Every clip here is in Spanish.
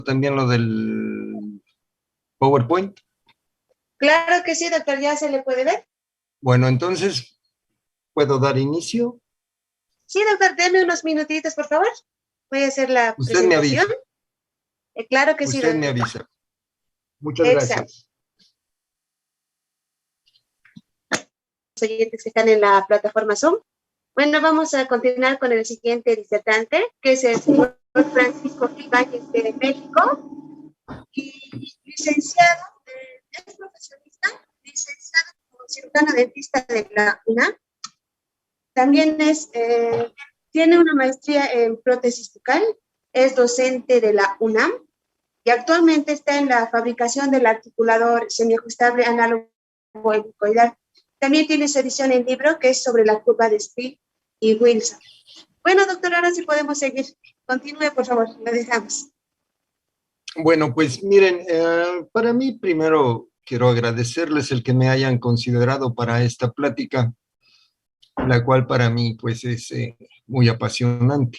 también lo del PowerPoint? Claro que sí, doctor, ya se le puede ver. Bueno, entonces, ¿puedo dar inicio? Sí, doctor, deme unos minutitos, por favor. Voy a hacer la Usted me presentación. avisa. Claro que sí, Usted me doctor. avisa. Muchas Exacto. gracias. Los oyentes que están en la plataforma Zoom. Bueno, vamos a continuar con el siguiente disertante, que es el señor Francisco Ibáñez de México, y licenciado, es profesionista, licenciado como cirujano dentista de la UNAM. También tiene una maestría en prótesis bucal, es docente de la UNAM y actualmente está en la fabricación del articulador semiajustable análogo helicoidal. También tiene su edición en libro que es sobre la curva de Speed y Wilson. Bueno, doctor, ahora sí podemos seguir. Continúe, por favor, lo dejamos. Bueno, pues miren, para mí primero quiero agradecerles el que me hayan considerado para esta plática, la cual para mí pues es muy apasionante.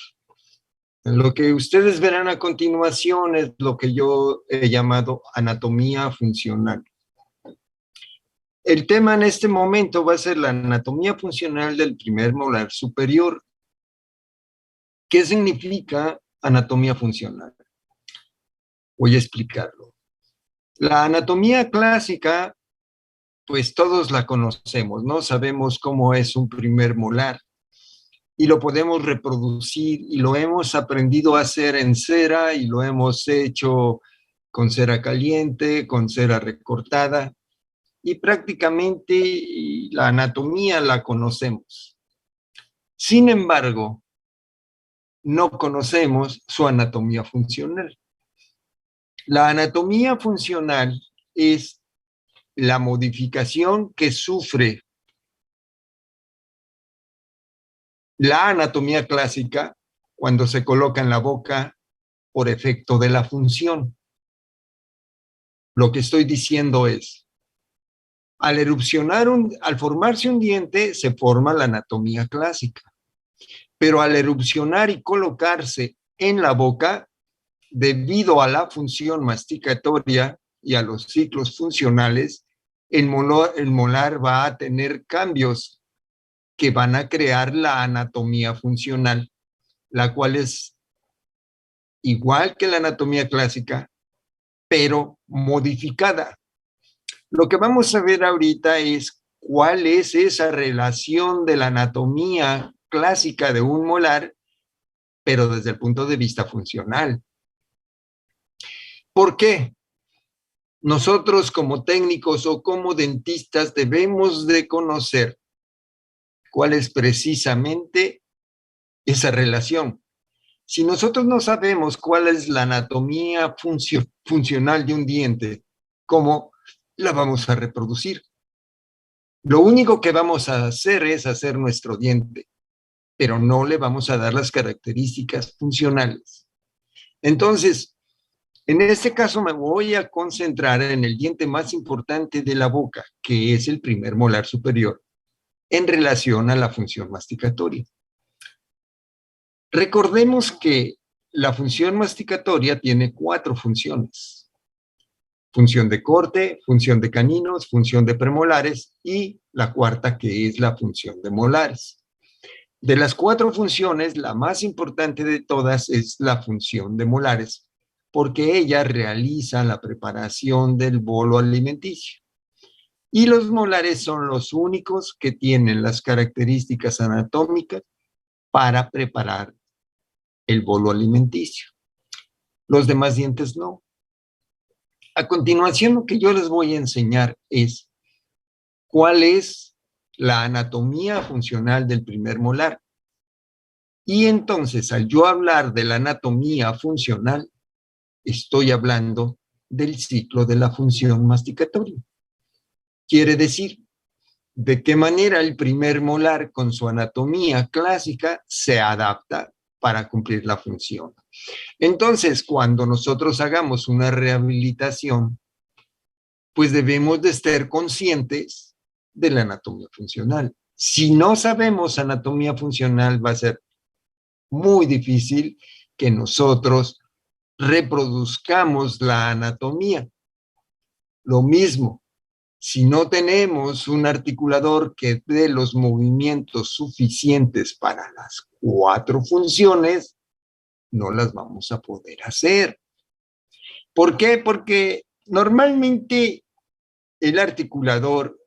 Lo que ustedes verán a continuación es lo que yo he llamado anatomía funcional. El tema en este momento va a ser la anatomía funcional del primer molar superior. ¿Qué significa anatomía funcional? Voy a explicarlo. La anatomía clásica, pues todos la conocemos, ¿no? Sabemos cómo es un primer molar y lo podemos reproducir y lo hemos aprendido a hacer en cera y lo hemos hecho con cera caliente, con cera recortada y prácticamente la anatomía la conocemos. Sin embargo, no conocemos su anatomía funcional. La anatomía funcional es la modificación que sufre la anatomía clásica cuando se coloca en la boca por efecto de la función. Lo que estoy diciendo es, al formarse un diente se forma la anatomía clásica, pero al erupcionar y colocarse en la boca, debido a la función masticatoria y a los ciclos funcionales, el molar va a tener cambios que van a crear la anatomía funcional, la cual es igual que la anatomía clásica, pero modificada. Lo que vamos a ver ahorita es cuál es esa relación de la anatomía clásica de un molar, pero desde el punto de vista funcional. ¿Por qué? Nosotros como técnicos o como dentistas debemos de conocer cuál es precisamente esa relación. Si nosotros no sabemos cuál es la anatomía funcional de un diente, ¿cómo la vamos a reproducir? Lo único que vamos a hacer es hacer nuestro diente, pero no le vamos a dar las características funcionales. Entonces, en este caso me voy a concentrar en el diente más importante de la boca, que es el primer molar superior, en relación a la función masticatoria. Recordemos que la función masticatoria tiene 4 funciones. Función de corte, función de caninos, función de premolares y la cuarta que es la función de molares. De las 4 funciones, la más importante de todas es la función de molares, porque ella realiza la preparación del bolo alimenticio. Y los molares son los únicos que tienen las características anatómicas para preparar el bolo alimenticio. Los demás dientes no. A continuación, lo que yo les voy a enseñar es cuál es la anatomía funcional del primer molar. Y entonces, al yo hablar de la anatomía funcional, estoy hablando del ciclo de la función masticatoria. Quiere decir, de qué manera el primer molar con su anatomía clásica se adapta para cumplir la función. Entonces, cuando nosotros hagamos una rehabilitación, pues debemos de estar conscientes de la anatomía funcional. Si no sabemos anatomía funcional, va a ser muy difícil que nosotros reproduzcamos la anatomía. Lo mismo, si no tenemos un articulador que dé los movimientos suficientes para las 4 funciones, no las vamos a poder hacer. ¿Por qué? Porque normalmente el articulador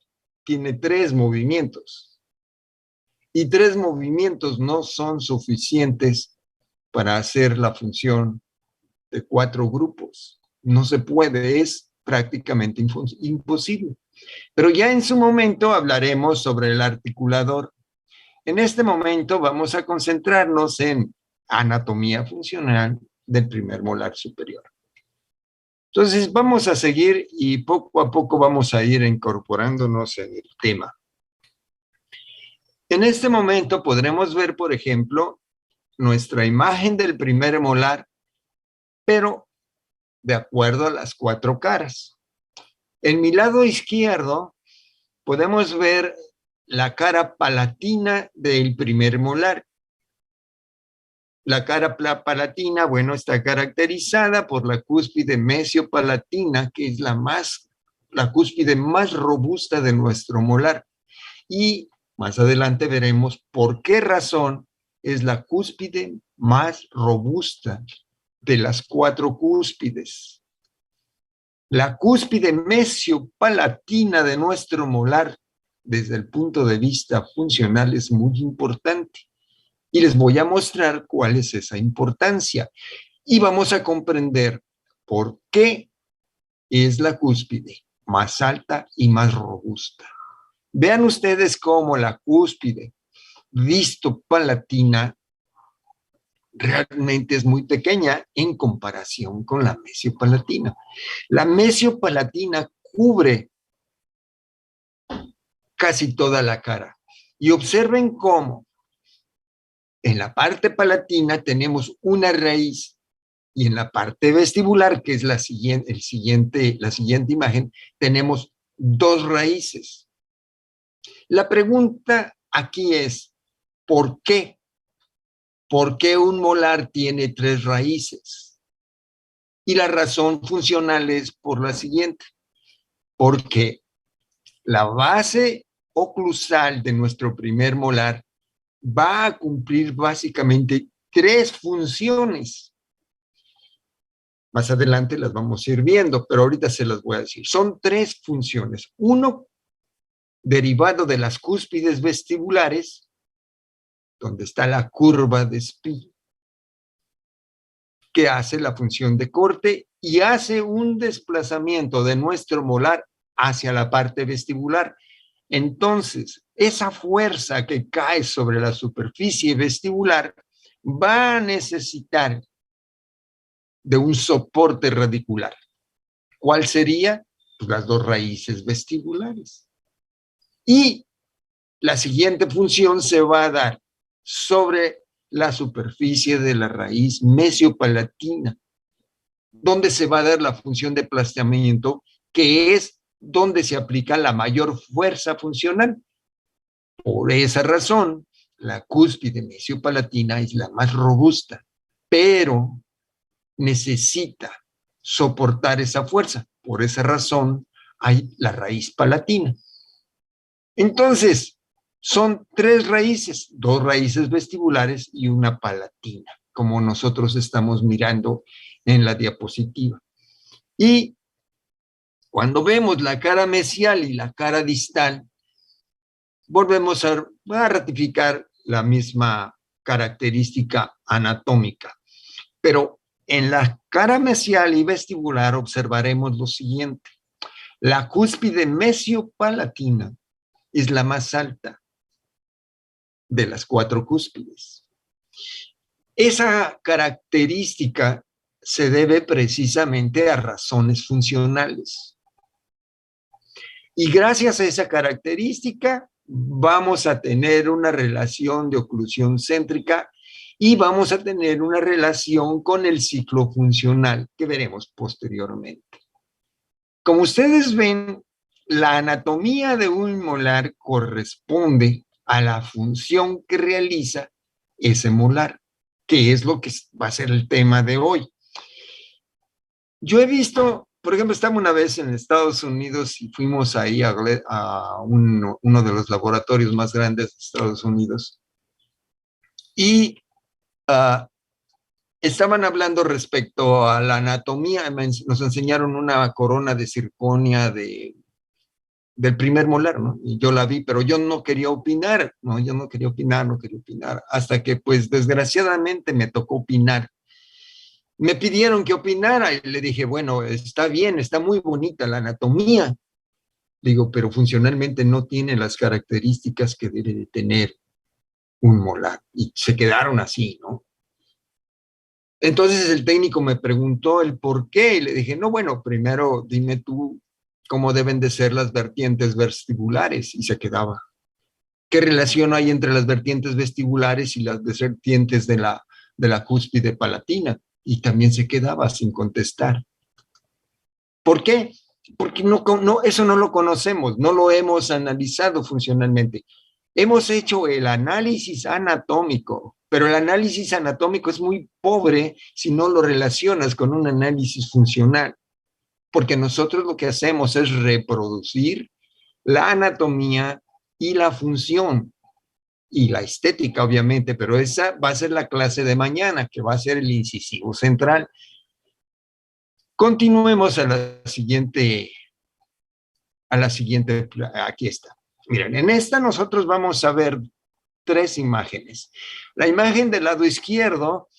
tiene 3 movimientos y 3 movimientos no son suficientes para hacer la función de 4 grupos. No se puede, es prácticamente imposible. Pero ya en su momento hablaremos sobre el articulador. En este momento vamos a concentrarnos en anatomía funcional del primer molar superior. Entonces vamos a seguir y poco a poco vamos a ir incorporándonos en el tema. En este momento podremos ver, por ejemplo, nuestra imagen del primer molar, pero de acuerdo a las 4 caras. En mi lado izquierdo podemos ver la cara palatina del primer molar. La cara palatina, bueno, está caracterizada por la cúspide mesiopalatina, que es la cúspide más robusta de nuestro molar. Y más adelante veremos por qué razón es la cúspide más robusta de las 4 cúspides. La cúspide mesiopalatina de nuestro molar, desde el punto de vista funcional, es muy importante. Y les voy a mostrar cuál es esa importancia. Y vamos a comprender por qué es la cúspide más alta y más robusta. Vean ustedes cómo la cúspide vistopalatina realmente es muy pequeña en comparación con la mesiopalatina. La mesiopalatina cubre casi toda la cara. Y observen cómo en la parte palatina tenemos una raíz y en la parte vestibular, que es la siguiente imagen, tenemos 2 raíces. La pregunta aquí es, ¿por qué? ¿Por qué un molar tiene 3 raíces? Y la razón funcional es por la siguiente, porque la base oclusal de nuestro primer molar va a cumplir básicamente 3 funciones. Más adelante las vamos a ir viendo, pero ahorita se las voy a decir. Son 3 funciones. Uno, derivado de las cúspides vestibulares, donde está la curva de Spee, que hace la función de corte y hace un desplazamiento de nuestro molar hacia la parte vestibular. Entonces, esa fuerza que cae sobre la superficie vestibular va a necesitar de un soporte radicular. ¿Cuál sería? Pues las 2 raíces vestibulares. Y la siguiente función se va a dar sobre la superficie de la raíz mesiopalatina, donde se va a dar la función de aplastamiento, que es donde se aplica la mayor fuerza funcional. Por esa razón, la cúspide mesiopalatina es la más robusta, pero necesita soportar esa fuerza. Por esa razón hay la raíz palatina. Entonces, son 3 raíces, 2 raíces vestibulares y una palatina, como nosotros estamos mirando en la diapositiva. Y cuando vemos la cara mesial y la cara distal, volvemos a ratificar la misma característica anatómica. Pero en la cara mesial y vestibular observaremos lo siguiente. La cúspide mesiopalatina es la más alta de las 4 cúspides. Esa característica se debe precisamente a razones funcionales. Y gracias a esa característica vamos a tener una relación de oclusión céntrica y vamos a tener una relación con el ciclo funcional que veremos posteriormente. Como ustedes ven, la anatomía de un molar corresponde a la función que realiza ese molar, que es lo que va a ser el tema de hoy. Yo he visto, por ejemplo, estaba una vez en Estados Unidos y fuimos ahí a uno de los laboratorios más grandes de Estados Unidos y uh, estaban hablando respecto a la anatomía, nos enseñaron una corona de circonia del primer molar, ¿no? Y yo la vi, pero yo no quería opinar, ¿no? Yo no quería opinar, no quería opinar, hasta que pues desgraciadamente me tocó opinar. Me pidieron que opinara y le dije, bueno, está bien, está muy bonita la anatomía, digo, pero funcionalmente no tiene las características que debe de tener un molar. Y se quedaron así, ¿no? Entonces el técnico me preguntó el por qué y le dije, no, bueno, primero dime tú cómo deben de ser las vertientes vestibulares. Y se quedaba. ¿Qué relación hay entre las vertientes vestibulares y las vertientes de la cúspide palatina? Y también se quedaba sin contestar. ¿Por qué? Porque eso no lo conocemos, no lo hemos analizado funcionalmente. Hemos hecho el análisis anatómico, pero el análisis anatómico es muy pobre si no lo relacionas con un análisis funcional, porque nosotros lo que hacemos es reproducir la anatomía y la función y la estética, obviamente, pero esa va a ser la clase de mañana, que va a ser el incisivo central. Continuemos a la siguiente, aquí está. Miren, en esta nosotros vamos a ver tres imágenes. La imagen del lado izquierdo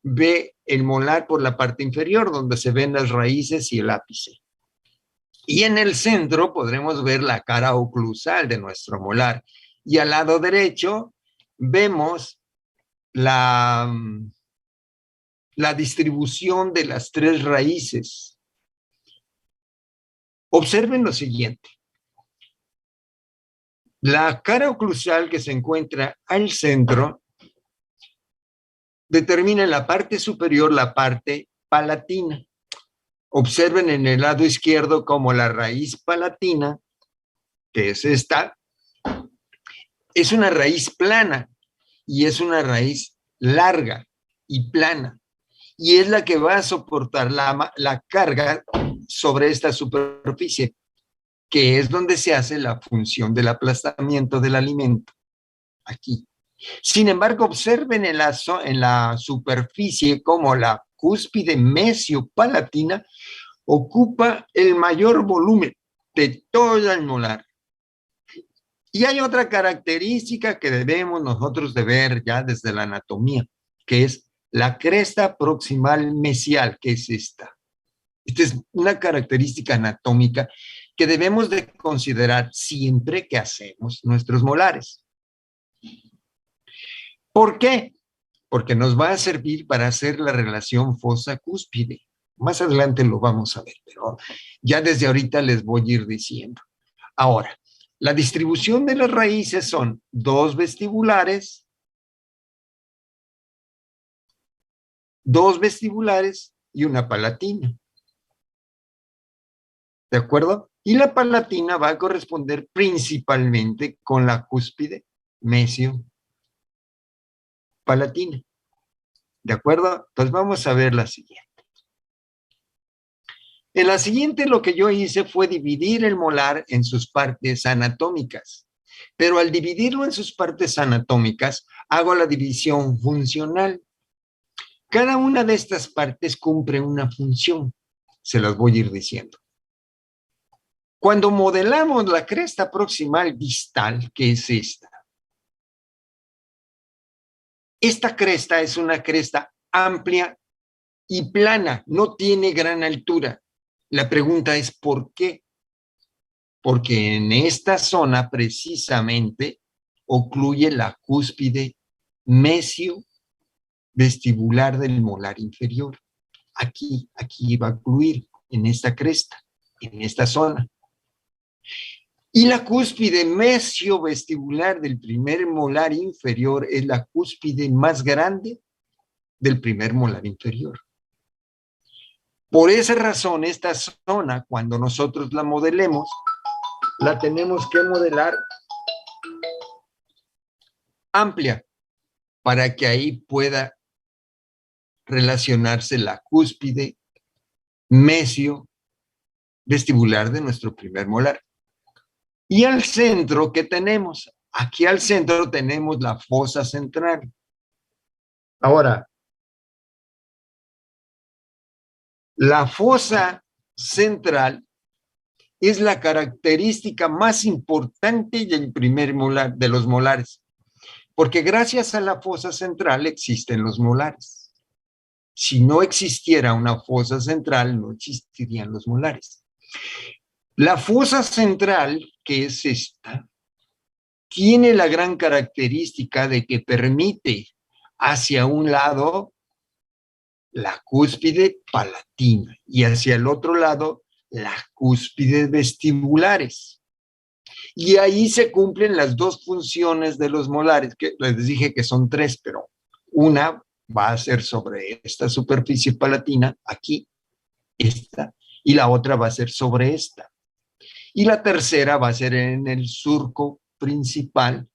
ve el molar por la parte inferior, donde se ven las raíces y el ápice. Y en el centro podremos ver la cara oclusal de nuestro molar. Y al lado derecho vemos la distribución de las tres raíces. Observen lo siguiente. La cara oclusal que se encuentra al centro determina en la parte superior la parte palatina. Observen en el lado izquierdo como la raíz palatina, que es esta, es una raíz plana y es una raíz larga y plana. Y es la que va a soportar la carga sobre esta superficie, que es donde se hace la función del aplastamiento del alimento, aquí. Sin embargo, observen en la superficie como la cúspide mesiopalatina ocupa el mayor volumen de todo el molar. Y hay otra característica que debemos nosotros de ver ya desde la anatomía, que es la cresta proximal mesial, que es esta. Esta es una característica anatómica que debemos de considerar siempre que hacemos nuestros molares. ¿Por qué? Porque nos va a servir para hacer la relación fosa-cúspide. Más adelante lo vamos a ver, pero ya desde ahorita les voy a ir diciendo. Ahora, la distribución de las raíces son dos vestibulares y una palatina. ¿De acuerdo? Y la palatina va a corresponder principalmente con la cúspide mesio-palatina. ¿De acuerdo? Entonces vamos a ver la siguiente. En la siguiente lo que yo hice fue dividir el molar en sus partes anatómicas. Pero al dividirlo en sus partes anatómicas, hago la división funcional. Cada una de estas partes cumple una función. Se las voy a ir diciendo. Cuando modelamos la cresta proximal distal, que es esta cresta es una cresta amplia y plana, no tiene gran altura. La pregunta es ¿por qué? Porque en esta zona precisamente ocluye la cúspide mesio-vestibular del molar inferior. Aquí va a ocluir en esta cresta, en esta zona. Y la cúspide mesio-vestibular del primer molar inferior es la cúspide más grande del primer molar inferior. Por esa razón, esta zona, cuando nosotros la modelemos, la tenemos que modelar amplia para que ahí pueda relacionarse la cúspide mesio vestibular de nuestro primer molar. Y al centro, ¿qué tenemos? Aquí al centro tenemos la fosa central. Ahora, la fosa central es la característica más importante del primer molar, de los molares, porque gracias a la fosa central existen los molares. Si no existiera una fosa central, no existirían los molares. La fosa central, que es esta, tiene la gran característica de que permite hacia un lado la cúspide palatina y hacia el otro lado las cúspides vestibulares. Y ahí se cumplen las dos funciones de los molares, que les dije que son tres, pero una va a ser sobre esta superficie palatina, aquí, esta, y la otra va a ser sobre esta. Y la tercera va a ser en el surco principal,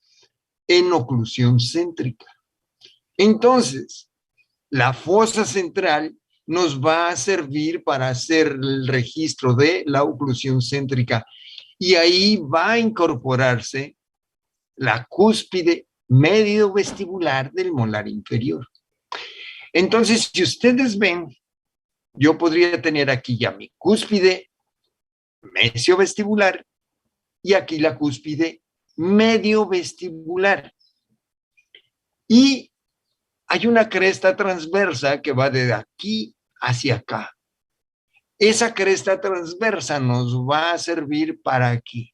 en oclusión céntrica. Entonces, la fosa central nos va a servir para hacer el registro de la oclusión céntrica y ahí va a incorporarse la cúspide medio vestibular del molar inferior. Entonces, si ustedes ven, yo podría tener aquí ya mi cúspide mesio vestibular y aquí la cúspide medio vestibular. Y hay una cresta transversa que va de aquí hacia acá. Esa cresta transversa nos va a servir para aquí.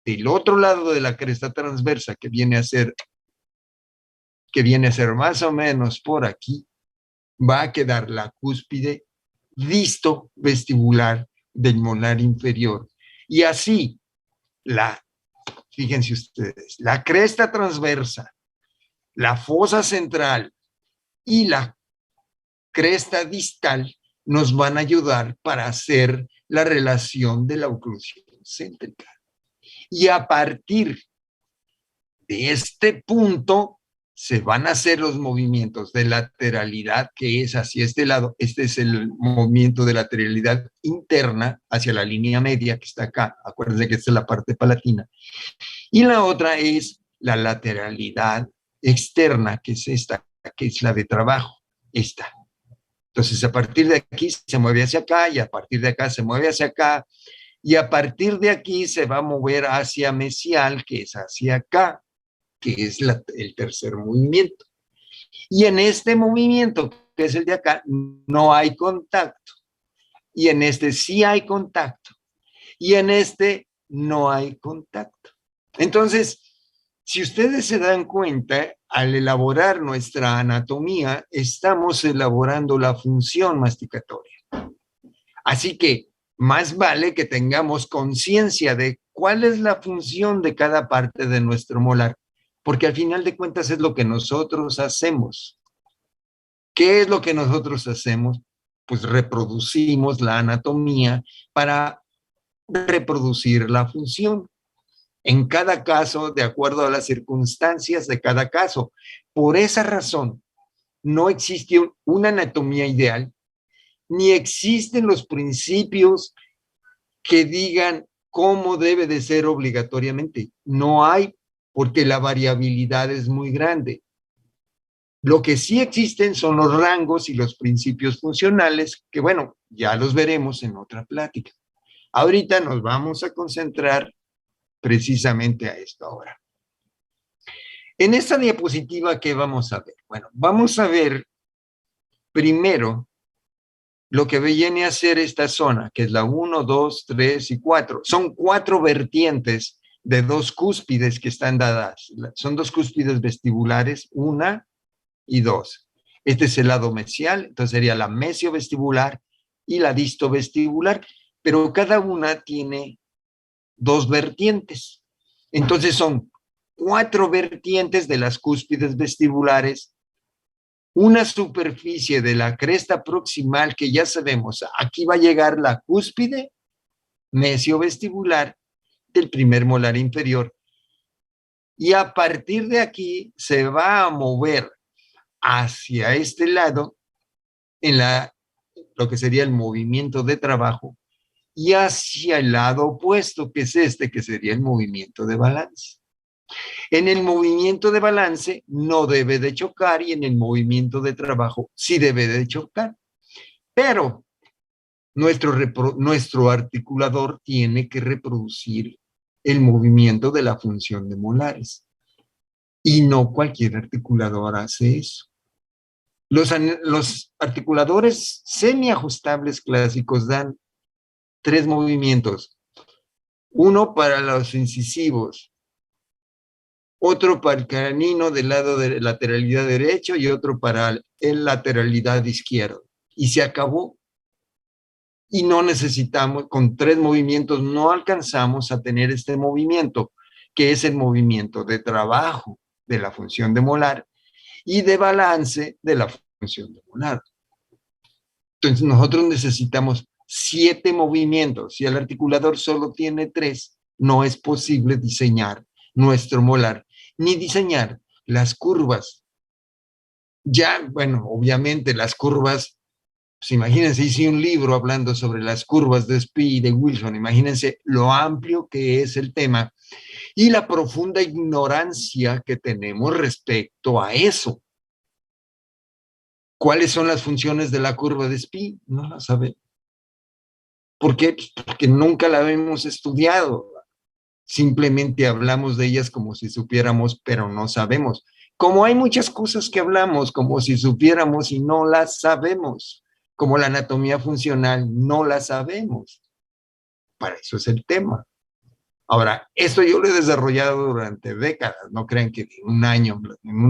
Del otro lado de la cresta transversa, que viene a ser más o menos por aquí, va a quedar la cúspide disto vestibular del molar inferior. Y así, fíjense ustedes, la cresta transversa, la fosa central y la cresta distal nos van a ayudar para hacer la relación de la oclusión céntrica. Y a partir de este punto se van a hacer los movimientos de lateralidad, que es hacia este lado. Este es el movimiento de lateralidad interna hacia la línea media que está acá. Acuérdense que esta es la parte palatina. Y la otra es la lateralidad externa, que es esta, que es la de trabajo, esta. Entonces, a partir de aquí se mueve hacia acá y a partir de acá se mueve hacia acá y a partir de aquí se va a mover hacia mesial, que es hacia acá, que es el tercer movimiento. Y en este movimiento, que es el de acá, no hay contacto. Y en este sí hay contacto. Y en este no hay contacto. Entonces, si ustedes se dan cuenta, al elaborar nuestra anatomía, estamos elaborando la función masticatoria. Así que más vale que tengamos conciencia de cuál es la función de cada parte de nuestro molar, porque al final de cuentas es lo que nosotros hacemos. ¿Qué es lo que nosotros hacemos? Pues reproducimos la anatomía para reproducir la función. En cada caso, de acuerdo a las circunstancias de cada caso. Por esa razón, no existe una anatomía ideal, ni existen los principios que digan cómo debe de ser obligatoriamente. No hay, porque la variabilidad es muy grande. Lo que sí existen son los rangos y los principios funcionales, que bueno, ya los veremos en otra plática. Ahorita nos vamos a concentrar precisamente a esto ahora. En esta diapositiva, ¿qué vamos a ver? Bueno, vamos a ver primero lo que viene a ser esta zona, que es la 1, 2, 3 y 4. Son 4 vertientes de 2 cúspides que están dadas. Son 2 cúspides vestibulares, 1 y 2. Este es el lado mesial, entonces sería la mesiovestibular y la distovestibular, pero cada una tiene 2 vertientes. Entonces son 4 vertientes de las cúspides vestibulares, una superficie de la cresta proximal que ya sabemos, aquí va a llegar la cúspide mesiovestibular del primer molar inferior y a partir de aquí se va a mover hacia este lado en la lo que sería el movimiento de trabajo, y hacia el lado opuesto, que es este, que sería el movimiento de balance. En el movimiento de balance no debe de chocar y en el movimiento de trabajo sí debe de chocar. Pero nuestro articulador tiene que reproducir el movimiento de la función de molares. Y no cualquier articulador hace eso. Los articuladores semiajustables clásicos dan 3 movimientos. Uno para los incisivos, otro para el canino del lado de lateralidad derecho y otro para el lateralidad izquierdo. Y se acabó. Y no necesitamos, con 3 movimientos no alcanzamos a tener este movimiento, que es el movimiento de trabajo de la función de molar y de balance de la función de molar. Entonces nosotros necesitamos 7 movimientos. Si el articulador solo tiene 3, no es posible diseñar nuestro molar, ni diseñar las curvas. Ya, bueno, obviamente las curvas, pues imagínense, hice un libro hablando sobre las curvas de Spee y de Wilson. Imagínense lo amplio que es el tema y la profunda ignorancia que tenemos respecto a eso. ¿Cuáles son las funciones de la curva de Spee? No las sabemos. ¿Por qué? Pues porque nunca la hemos estudiado. Simplemente hablamos de ellas como si supiéramos, pero no sabemos. Como hay muchas cosas que hablamos como si supiéramos y no las sabemos. Como la anatomía funcional, no la sabemos. Para eso es el tema. Ahora, esto yo lo he desarrollado durante décadas. No crean que en un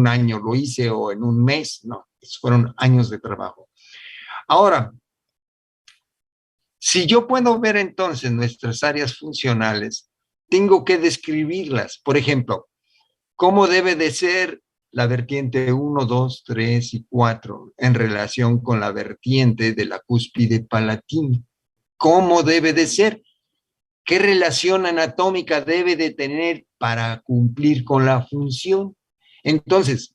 año lo hice o en un mes. No, fueron años de trabajo. Ahora, si yo puedo ver entonces nuestras áreas funcionales, tengo que describirlas. Por ejemplo, ¿cómo debe de ser la vertiente 1, 2, 3 y 4 en relación con la vertiente de la cúspide palatina? ¿Cómo debe de ser? ¿Qué relación anatómica debe de tener para cumplir con la función? Entonces,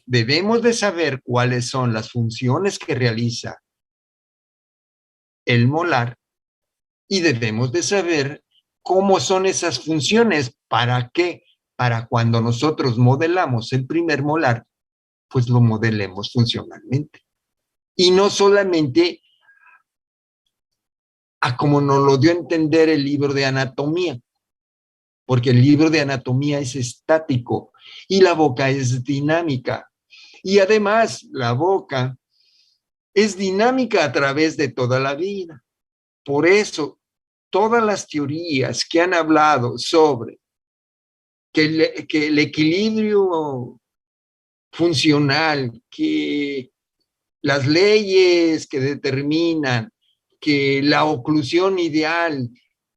debemos de saber cuáles son las funciones que realiza el molar y debemos de saber cómo son esas funciones, para qué, para cuando nosotros modelamos el primer molar, pues lo modelemos funcionalmente. Y no solamente a como nos lo dio a entender el libro de anatomía, porque el libro de anatomía es estático y la boca es dinámica. Y además la boca es dinámica a través de toda la vida. Por eso, todas las teorías que han hablado sobre que el equilibrio funcional, que las leyes que determinan, que la oclusión ideal,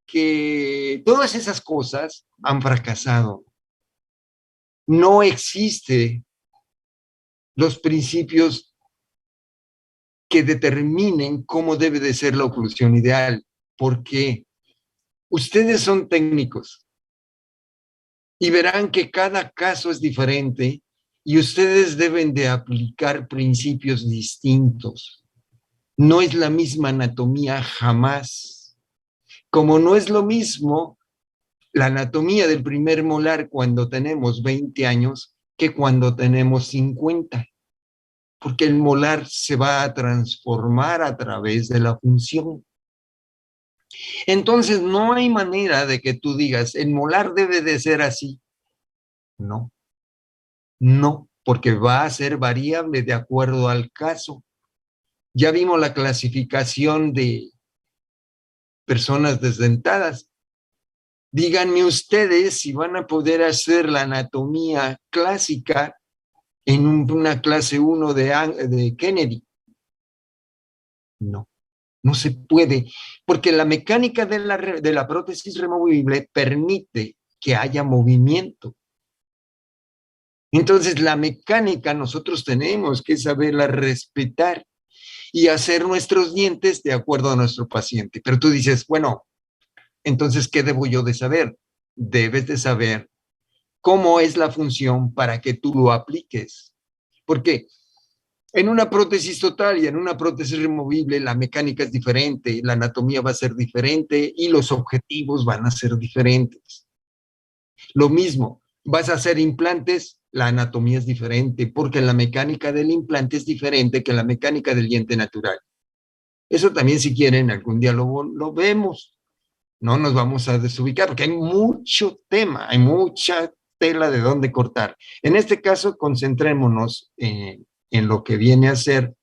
que todas esas cosas han fracasado. No existen los principios que determinen cómo debe de ser la oclusión ideal. ¿Por qué? Ustedes son técnicos y verán que cada caso es diferente y ustedes deben de aplicar principios distintos. No es la misma anatomía jamás. Como no es lo mismo la anatomía del primer molar cuando tenemos 20 años que cuando tenemos 50, porque el molar se va a transformar a través de la función. Entonces, no hay manera de que tú digas, el molar debe de ser así. No, no, porque va a ser variable de acuerdo al caso. Ya vimos la clasificación de personas desdentadas. Díganme ustedes si van a poder hacer la anatomía clásica en una clase 1 de Kennedy. No, no se puede, porque la mecánica de la prótesis removible permite que haya movimiento. Entonces, la mecánica nosotros tenemos que saberla respetar y hacer nuestros dientes de acuerdo a nuestro paciente. Pero tú dices, bueno, entonces, ¿qué debo yo de saber? Debes de saber cómo es la función para que tú lo apliques. Porque En una prótesis total y en una prótesis removible, la mecánica es diferente, la anatomía va a ser diferente y los objetivos van a ser diferentes. Lo mismo, vas a hacer implantes, la anatomía es diferente, porque la mecánica del implante es diferente que la mecánica del diente natural. Eso también, si quieren, algún día lo vemos. No nos vamos a desubicar, porque hay mucho tema, hay mucha tela de dónde cortar. En este caso, concentrémonos en lo que viene a ser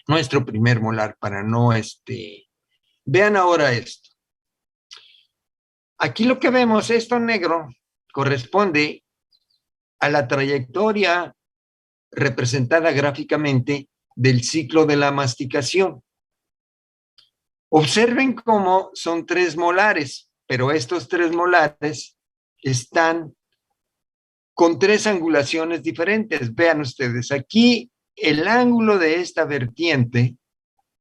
nuestro primer molar para no, vean ahora esto. Aquí lo que vemos, esto negro, corresponde a la trayectoria representada gráficamente del ciclo de la masticación. Observen cómo son 3 molares, pero estos 3 molares están con 3 angulaciones diferentes. Vean ustedes, aquí el ángulo de esta vertiente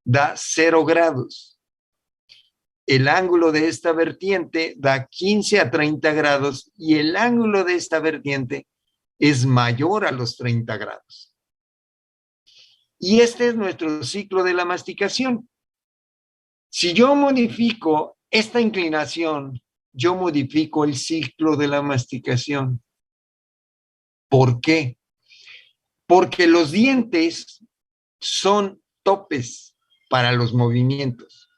da 0 grados. El ángulo de esta vertiente da 15 a 30 grados y el ángulo de esta vertiente es mayor a los 30 grados. Y este es nuestro ciclo de la masticación. Si yo modifico esta inclinación, yo modifico el ciclo de la masticación. ¿Por qué? Porque los dientes son topes para los movimientos.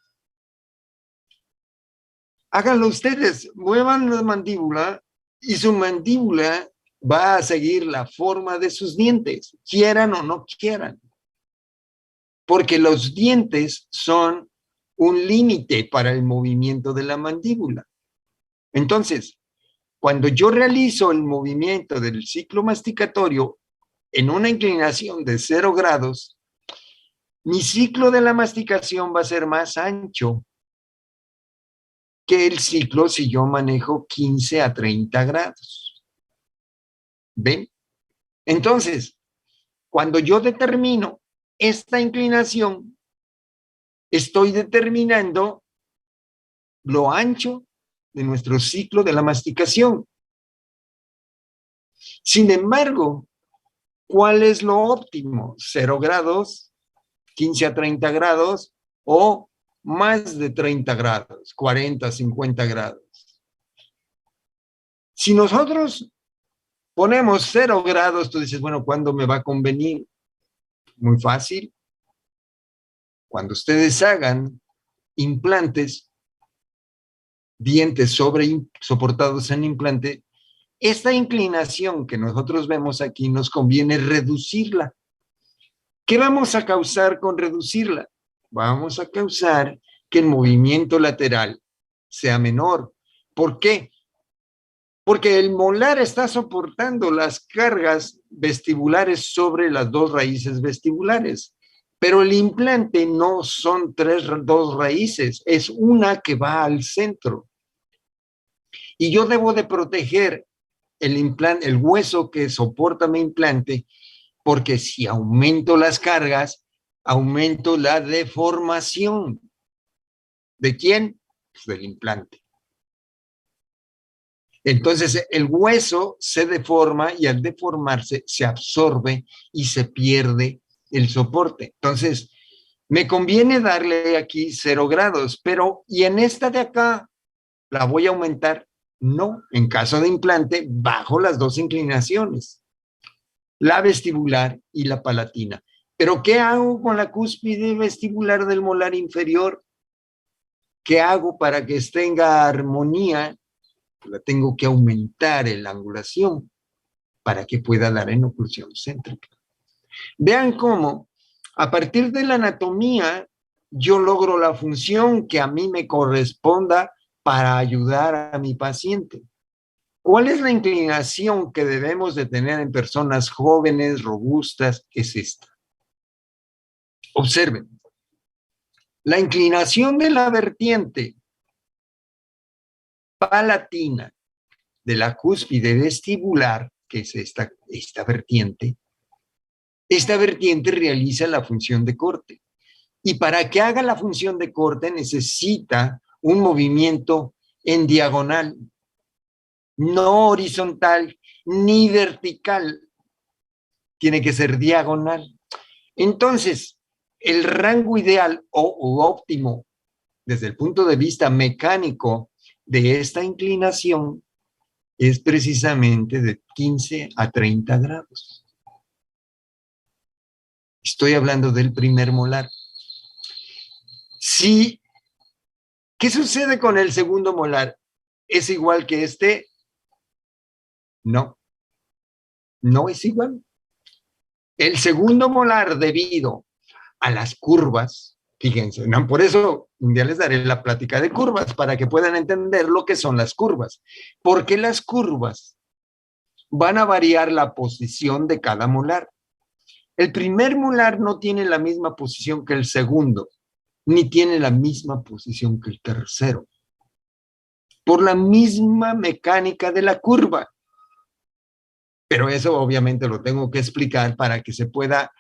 Háganlo ustedes, muevan la mandíbula y su mandíbula va a seguir la forma de sus dientes, quieran o no quieran. Porque los dientes son un límite para el movimiento de la mandíbula. Entonces, cuando yo realizo el movimiento del ciclo masticatorio en una inclinación de 0 grados, mi ciclo de la masticación va a ser más ancho que el ciclo si yo manejo 15 a 30 grados. ¿Ven? Entonces, cuando yo determino esta inclinación, estoy determinando lo ancho de nuestro ciclo de la masticación. Sin embargo, ¿cuál es lo óptimo? 0 grados, 15 a 30 grados o más de 30 grados, 40, 50 grados. Si nosotros ponemos 0 grados, tú dices, bueno, ¿cuándo me va a convenir? Muy fácil. Cuando ustedes hagan implantes, dientes soportados en implante, esta inclinación que nosotros vemos aquí nos conviene reducirla. ¿Qué vamos a causar con reducirla? Vamos a causar que el movimiento lateral sea menor. ¿Por qué? Porque el molar está soportando las cargas vestibulares sobre las 2 raíces vestibulares. Pero el implante no son 2 raíces, es una que va al centro. Y yo debo de proteger el hueso que soporta mi implante, porque si aumento las cargas, aumento la deformación. ¿De quién? Pues del implante. Entonces el hueso se deforma y al deformarse se absorbe y se pierde el soporte. Entonces me conviene darle aquí 0 grados, pero ¿y en esta de acá la voy a aumentar? No, en caso de implante, bajo las 2 inclinaciones, la vestibular y la palatina. ¿Pero qué hago con la cúspide vestibular del molar inferior? ¿Qué hago para que tenga armonía? La tengo que aumentar en la angulación para que pueda dar en oclusión céntrica. Vean cómo, a partir de la anatomía, yo logro la función que a mí me corresponda para ayudar a mi paciente. ¿Cuál es la inclinación que debemos de tener en personas jóvenes, robustas? Es esta. Observen. La inclinación de la vertiente palatina de la cúspide vestibular, que es esta vertiente realiza la función de corte. Y para que haga la función de corte necesita un movimiento en diagonal, no horizontal ni vertical. Tiene que ser diagonal. Entonces, el rango ideal o óptimo desde el punto de vista mecánico de esta inclinación es precisamente de 15 a 30 grados. Estoy hablando del primer molar. Sí, ¿qué sucede con el segundo molar? ¿Es igual que este? No, no es igual. El segundo molar, debido a las curvas, fíjense, ¿no? Por eso un día les daré la plática de curvas para que puedan entender lo que son las curvas. Porque las curvas van a variar la posición de cada molar. El primer molar no tiene la misma posición que el segundo, ni tiene la misma posición que el tercero, por la misma mecánica de la curva. Pero eso obviamente lo tengo que explicar para que se pueda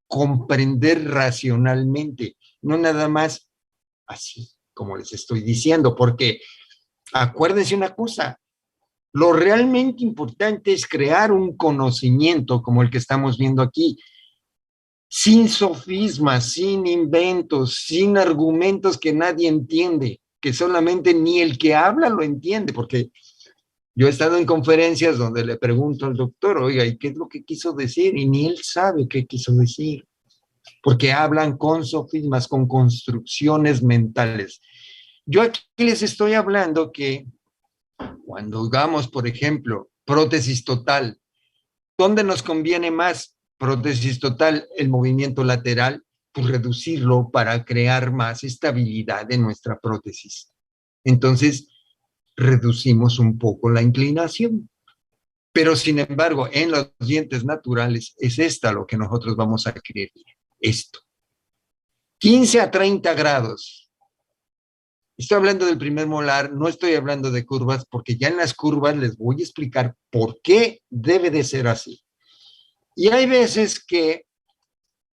comprender racionalmente, no nada más así como les estoy diciendo, porque acuérdense una cosa, lo realmente importante es crear un conocimiento como el que estamos viendo aquí, sin sofismas, sin inventos, sin argumentos que nadie entiende, que solamente ni el que habla lo entiende, porque yo he estado en conferencias donde le pregunto al doctor, oiga, ¿y qué es lo que quiso decir? Y ni él sabe qué quiso decir, porque hablan con sofismas, con construcciones mentales. Yo aquí les estoy hablando que cuando hagamos, por ejemplo, prótesis total, ¿dónde nos conviene más prótesis total? El movimiento lateral, pues reducirlo para crear más estabilidad en nuestra prótesis. Entonces, reducimos un poco la inclinación. Pero, sin embargo, en los dientes naturales es esta lo que nosotros vamos a querer. Esto. 15 a 30 grados. Estoy hablando del primer molar, no estoy hablando de curvas, porque ya en las curvas les voy a explicar por qué debe de ser así. Y hay veces que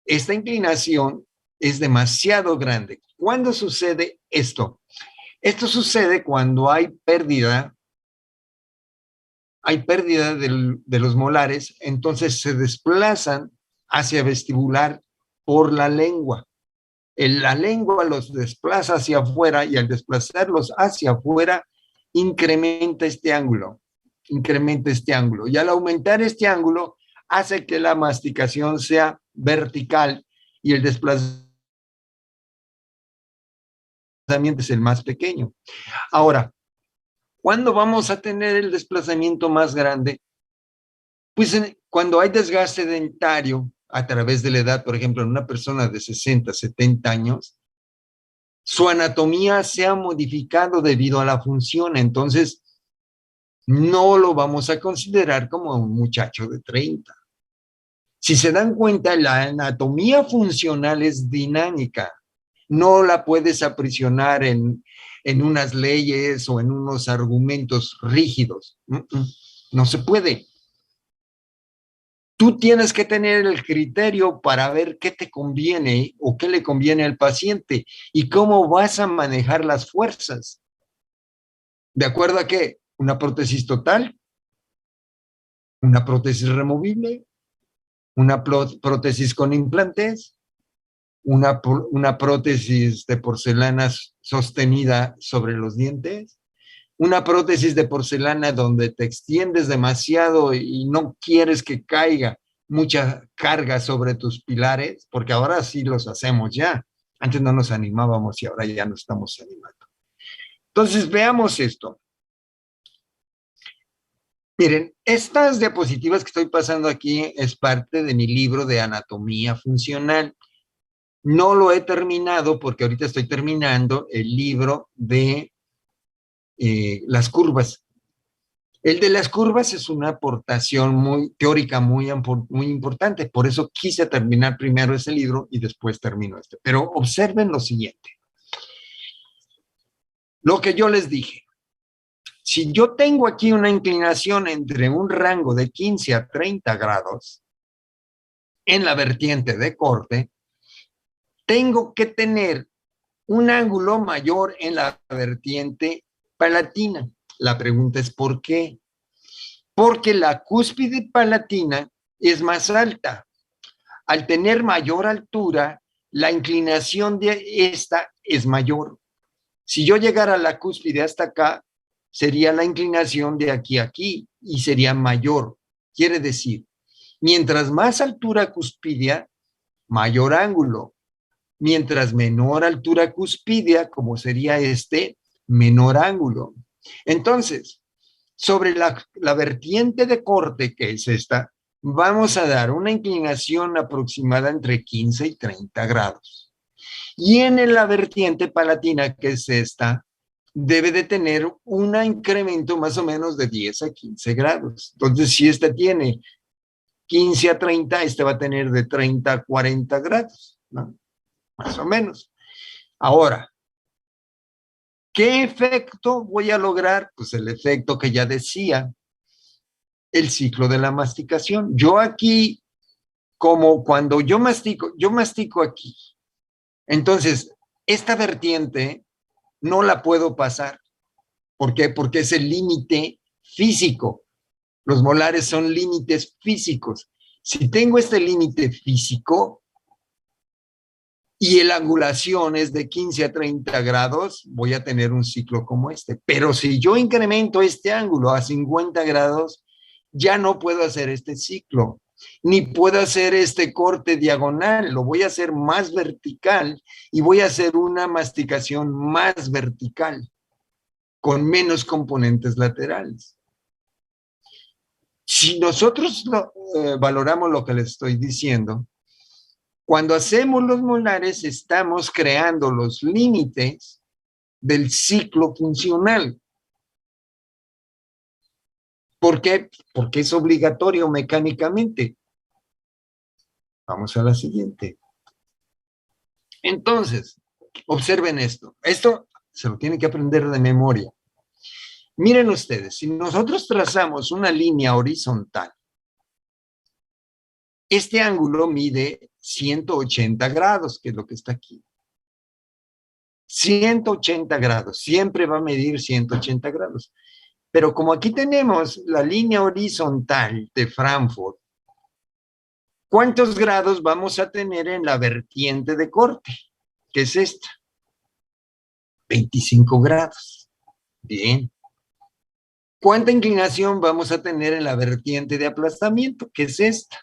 esta inclinación es demasiado grande. ¿Cuándo sucede esto? Esto sucede cuando hay pérdida de los molares, entonces se desplazan hacia vestibular por la lengua. La lengua los desplaza hacia afuera y al desplazarlos hacia afuera incrementa este ángulo, y al aumentar este ángulo hace que la masticación sea vertical y el desplazamiento es el más pequeño. Ahora, ¿cuándo vamos a tener el desplazamiento más grande? Pues cuando hay desgaste dentario a través de la edad, por ejemplo, en una persona de 60, 70 años, su anatomía se ha modificado debido a la función, entonces no lo vamos a considerar como un muchacho de 30. Si se dan cuenta, la anatomía funcional es dinámica, no la puedes aprisionar en unas leyes o en unos argumentos rígidos, no se puede. Tú tienes que tener el criterio para ver qué te conviene o qué le conviene al paciente y cómo vas a manejar las fuerzas. ¿De acuerdo a qué? Una prótesis total, una prótesis removible, una prótesis con implantes, una prótesis de porcelana sostenida sobre los dientes, una prótesis de porcelana donde te extiendes demasiado y no quieres que caiga mucha carga sobre tus pilares, porque ahora sí los hacemos ya. Antes no nos animábamos y ahora ya nos estamos animando. Entonces, veamos esto. Miren, estas diapositivas que estoy pasando aquí es parte de mi libro de anatomía funcional. No lo he terminado porque ahorita estoy terminando el libro de las curvas. El de las curvas es una aportación muy teórica, muy importante. Por eso quise terminar primero ese libro y después termino este. Pero observen lo siguiente. Lo que yo les dije. Si yo tengo aquí una inclinación entre un rango de 15 a 30 grados en la vertiente de corte, tengo que tener un ángulo mayor en la vertiente palatina. La pregunta es ¿por qué? Porque la cúspide palatina es más alta. al tener mayor altura, la inclinación de esta es mayor. Si yo llegara a la cúspide hasta acá, sería la inclinación de aquí a aquí y sería mayor. Quiere decir, mientras más altura cuspidia, mayor ángulo. Mientras menor altura cuspidia, como sería este, menor ángulo. Entonces, sobre la vertiente de corte, que es esta, vamos a dar una inclinación aproximada entre 15 y 30 grados. Y en la vertiente palatina, que es esta, debe de tener un incremento más o menos de 10 a 15 grados. Entonces, si esta tiene 15 a 30, este va a tener de 30 a 40 grados, ¿no? Más o menos. Ahora, ¿qué efecto voy a lograr? Pues el efecto que ya decía, el ciclo de la masticación. Yo aquí, como cuando yo mastico aquí. Entonces, esta vertiente no la puedo pasar. ¿Por qué? Porque es el límite físico. Los molares son límites físicos. Si tengo este límite físico y la angulación es de 15 a 30 grados, voy a tener un ciclo como este. Pero si yo incremento este ángulo a 50 grados, ya no puedo hacer este ciclo, ni puedo hacer este corte diagonal, lo voy a hacer más vertical y voy a hacer una masticación más vertical, con menos componentes laterales. Si nosotros valoramos lo que les estoy diciendo, cuando hacemos los molares estamos creando los límites del ciclo funcional. ¿Por qué? Porque es obligatorio mecánicamente. Vamos a la siguiente. Entonces, observen esto. Esto se lo tienen que aprender de memoria. Miren ustedes, si nosotros trazamos una línea horizontal, este ángulo mide 180 grados, que es lo que está aquí. 180 grados, siempre va a medir 180 grados. Pero como aquí tenemos la línea horizontal de Frankfurt, ¿cuántos grados vamos a tener en la vertiente de corte? Que es esta. 25 grados. Bien. ¿Cuánta inclinación vamos a tener en la vertiente de aplastamiento? Que es esta.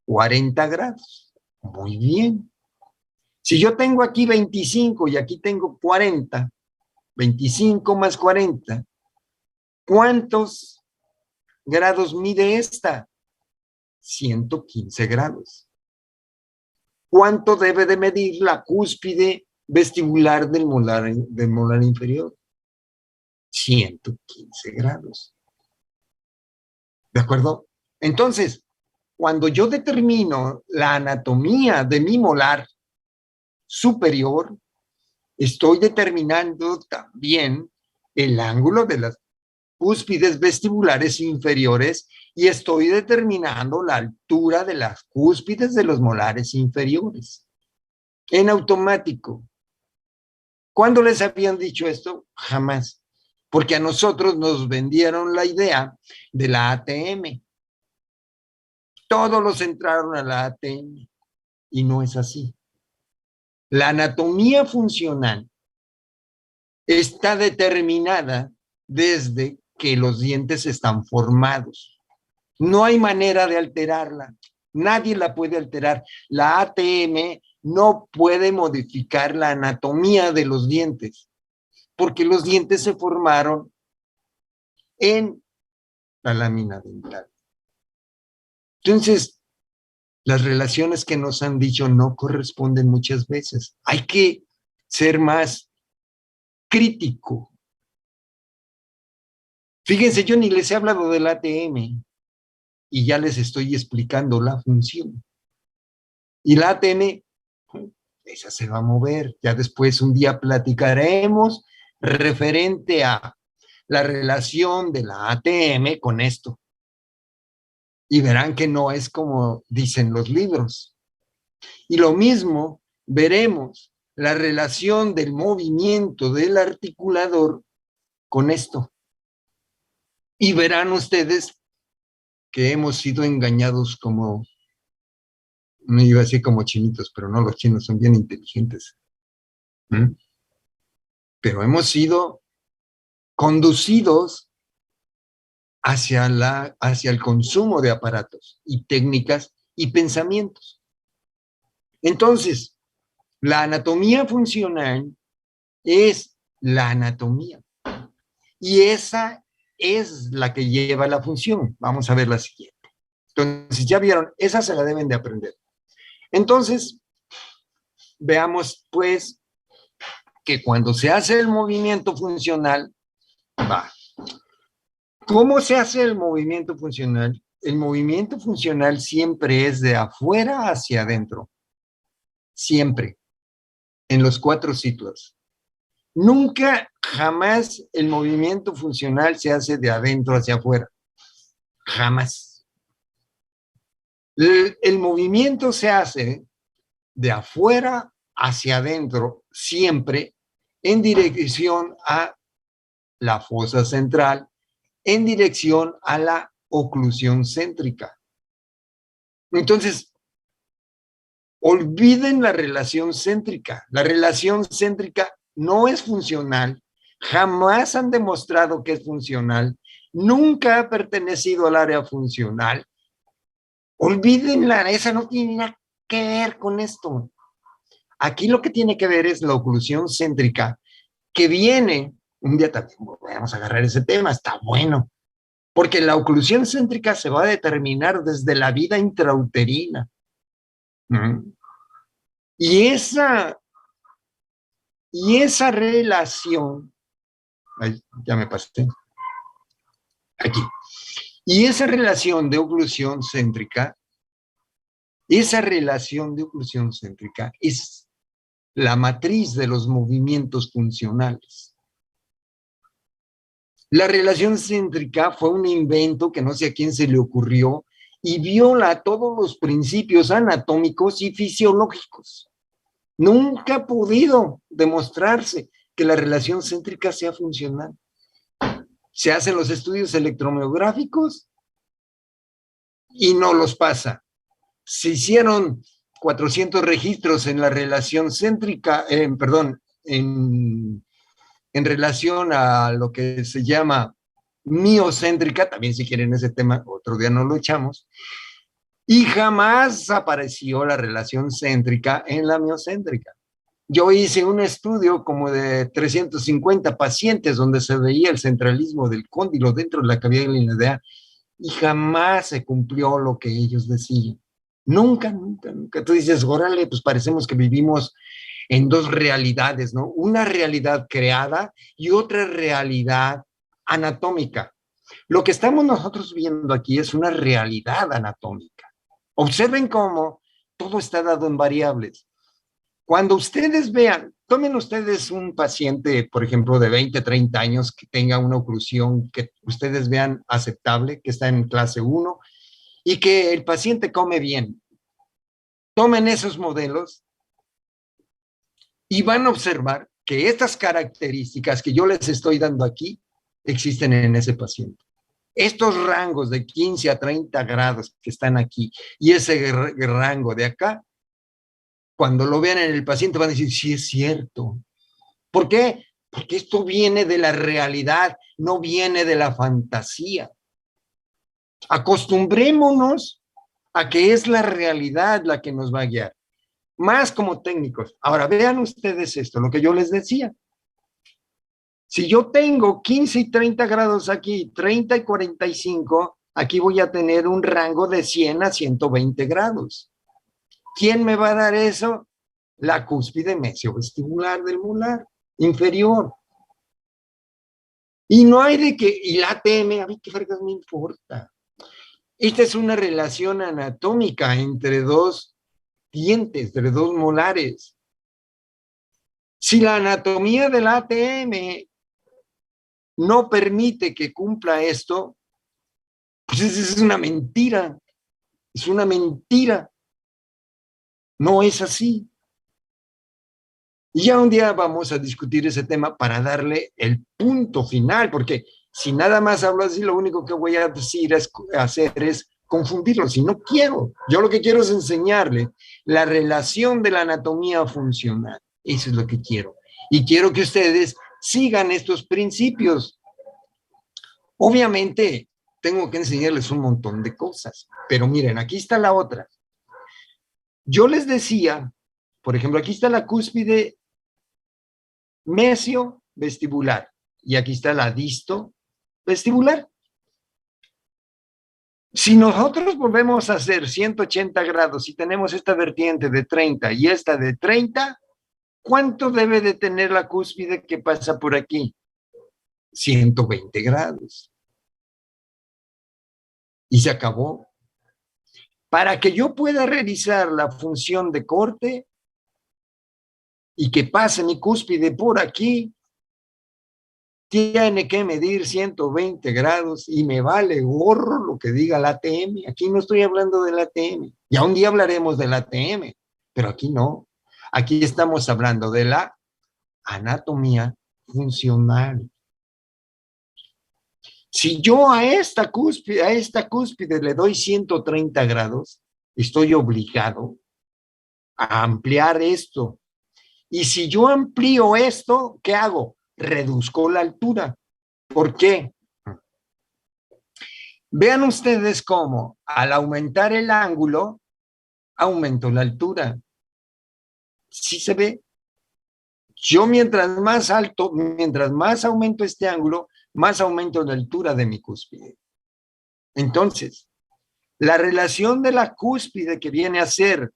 40 grados. Muy bien. Si yo tengo aquí 25 y aquí tengo 40, 25 más 40, ¿cuántos grados mide esta? 115 grados. ¿Cuánto debe de medir la cúspide vestibular del molar inferior? 115 grados. ¿De acuerdo? Entonces, cuando yo determino la anatomía de mi molar superior, estoy determinando también el ángulo de las cúspides vestibulares inferiores y estoy determinando la altura de las cúspides de los molares inferiores. En automático. ¿Cuándo les habían dicho esto? Jamás. Porque a nosotros nos vendieron la idea de la ATM. Todos los entraron a la ATM y no es así. La anatomía funcional está determinada desde que los dientes están formados. No hay manera de alterarla. Nadie la puede alterar. La ATM no puede modificar la anatomía de los dientes, porque los dientes se formaron en la lámina dental. Entonces, las relaciones que nos han dicho no corresponden muchas veces. Hay que ser más crítico. Fíjense, yo ni les he hablado del ATM y ya les estoy explicando la función. Y la ATM, esa se va a mover. Ya después un día platicaremos referente a la relación de la ATM con esto. Y verán que no es como dicen los libros. Y lo mismo veremos la relación del movimiento del articulador con esto. Y verán ustedes que hemos sido engañados como No iba a decir como chinitos, pero no, los chinos son bien inteligentes. ¿Mm? Pero hemos sido conducidos hacia el consumo de aparatos y técnicas y pensamientos. Entonces, la anatomía funcional es la anatomía. Y esa es la que lleva la función. Vamos a ver la siguiente. Entonces, ya vieron, esa se la deben de aprender. Entonces, veamos pues que cuando se hace el movimiento funcional, va. ¿Cómo se hace el movimiento funcional? El movimiento funcional siempre es de afuera hacia adentro. Siempre. En los 4 ciclos. Nunca, jamás el movimiento funcional se hace de adentro hacia afuera. Jamás. El movimiento se hace de afuera hacia adentro, siempre en dirección a la fosa central, en dirección a la oclusión céntrica. Entonces, olviden la relación céntrica. La relación céntrica no es funcional, jamás han demostrado que es funcional, nunca ha pertenecido al área funcional. Olvídenla, esa no tiene nada que ver con esto. Aquí lo que tiene que ver es la oclusión céntrica, que viene, un día también vamos a agarrar ese tema, está bueno, porque la oclusión céntrica se va a determinar desde la vida intrauterina. Y esa relación, ay, ya me pasé, aquí, y esa relación de oclusión céntrica, es la matriz de los movimientos funcionales. La relación céntrica fue un invento que no sé a quién se le ocurrió y viola todos los principios anatómicos y fisiológicos. Nunca ha podido demostrarse que la relación céntrica sea funcional. Se hacen los estudios electromiográficos y no los pasa. Se hicieron 400 registros en la relación céntrica, en relación a lo que se llama miocéntrica, también si quieren ese tema, otro día nos lo echamos, y jamás apareció la relación céntrica en la miocéntrica. Yo hice un estudio como de 350 pacientes donde se veía el centralismo del cóndilo dentro de la cavidad linfática y jamás se cumplió lo que ellos decían. Nunca, nunca, nunca. Tú dices, órale, pues parecemos que vivimos en 2 realidades, ¿no? Una realidad creada y otra realidad anatómica. Lo que estamos nosotros viendo aquí es una realidad anatómica. Observen cómo todo está dado en variables. Cuando ustedes vean, tomen ustedes un paciente, por ejemplo, de 20, 30 años que tenga una oclusión que ustedes vean aceptable, que está en clase 1 y que el paciente come bien. Tomen esos modelos y van a observar que estas características que yo les estoy dando aquí existen en ese paciente. Estos rangos de 15 a 30 grados que están aquí y ese rango de acá, cuando lo vean en el paciente van a decir, sí es cierto. ¿Por qué? Porque esto viene de la realidad, no viene de la fantasía. Acostumbrémonos a que es la realidad la que nos va a guiar, más como técnicos. Ahora vean ustedes esto, lo que yo les decía. Si yo tengo 15 y 30 grados aquí, 30 y 45, aquí voy a tener un rango de 100 a 120 grados. ¿Quién me va a dar eso? La cúspide mesiovestibular del molar inferior. Y no hay de que, y la ATM, a mí qué vergas me importa. Esta es una relación anatómica entre 2 dientes, entre 2 molares. Si la anatomía del ATM no permite que cumpla esto, pues es una mentira. Es una mentira. No es así. Y ya un día vamos a discutir ese tema para darle el punto final, porque si nada más hablo así, lo único que voy a decir hacer es confundirlos y no quiero. Yo lo que quiero es enseñarle la relación de la anatomía funcional. Eso es lo que quiero. Y quiero que ustedes sigan estos principios. Obviamente, tengo que enseñarles un montón de cosas, pero miren, aquí está la otra. Yo les decía, por ejemplo, aquí está la cúspide mesio-vestibular y aquí está la disto-vestibular. Si nosotros volvemos a hacer 180 grados y tenemos esta vertiente de 30 y esta de 30, ¿cuánto debe de tener la cúspide que pasa por aquí? 120 grados. Y se acabó. Para que yo pueda realizar la función de corte y que pase mi cúspide por aquí, tiene que medir 120 grados y me vale gorro lo que diga la ATM. Aquí no estoy hablando del ATM. Ya un día hablaremos del ATM, pero aquí no. Aquí estamos hablando de la anatomía funcional. Si yo a esta cúspide le doy 130 grados, estoy obligado a ampliar esto. Y si yo amplío esto, ¿qué hago? Reduzco la altura. ¿Por qué? Vean ustedes cómo al aumentar el ángulo, aumento la altura. ¿Sí se ve? Yo mientras más alto, mientras más aumento este ángulo, más aumento la altura de mi cúspide. Entonces, la relación de la cúspide que viene a ser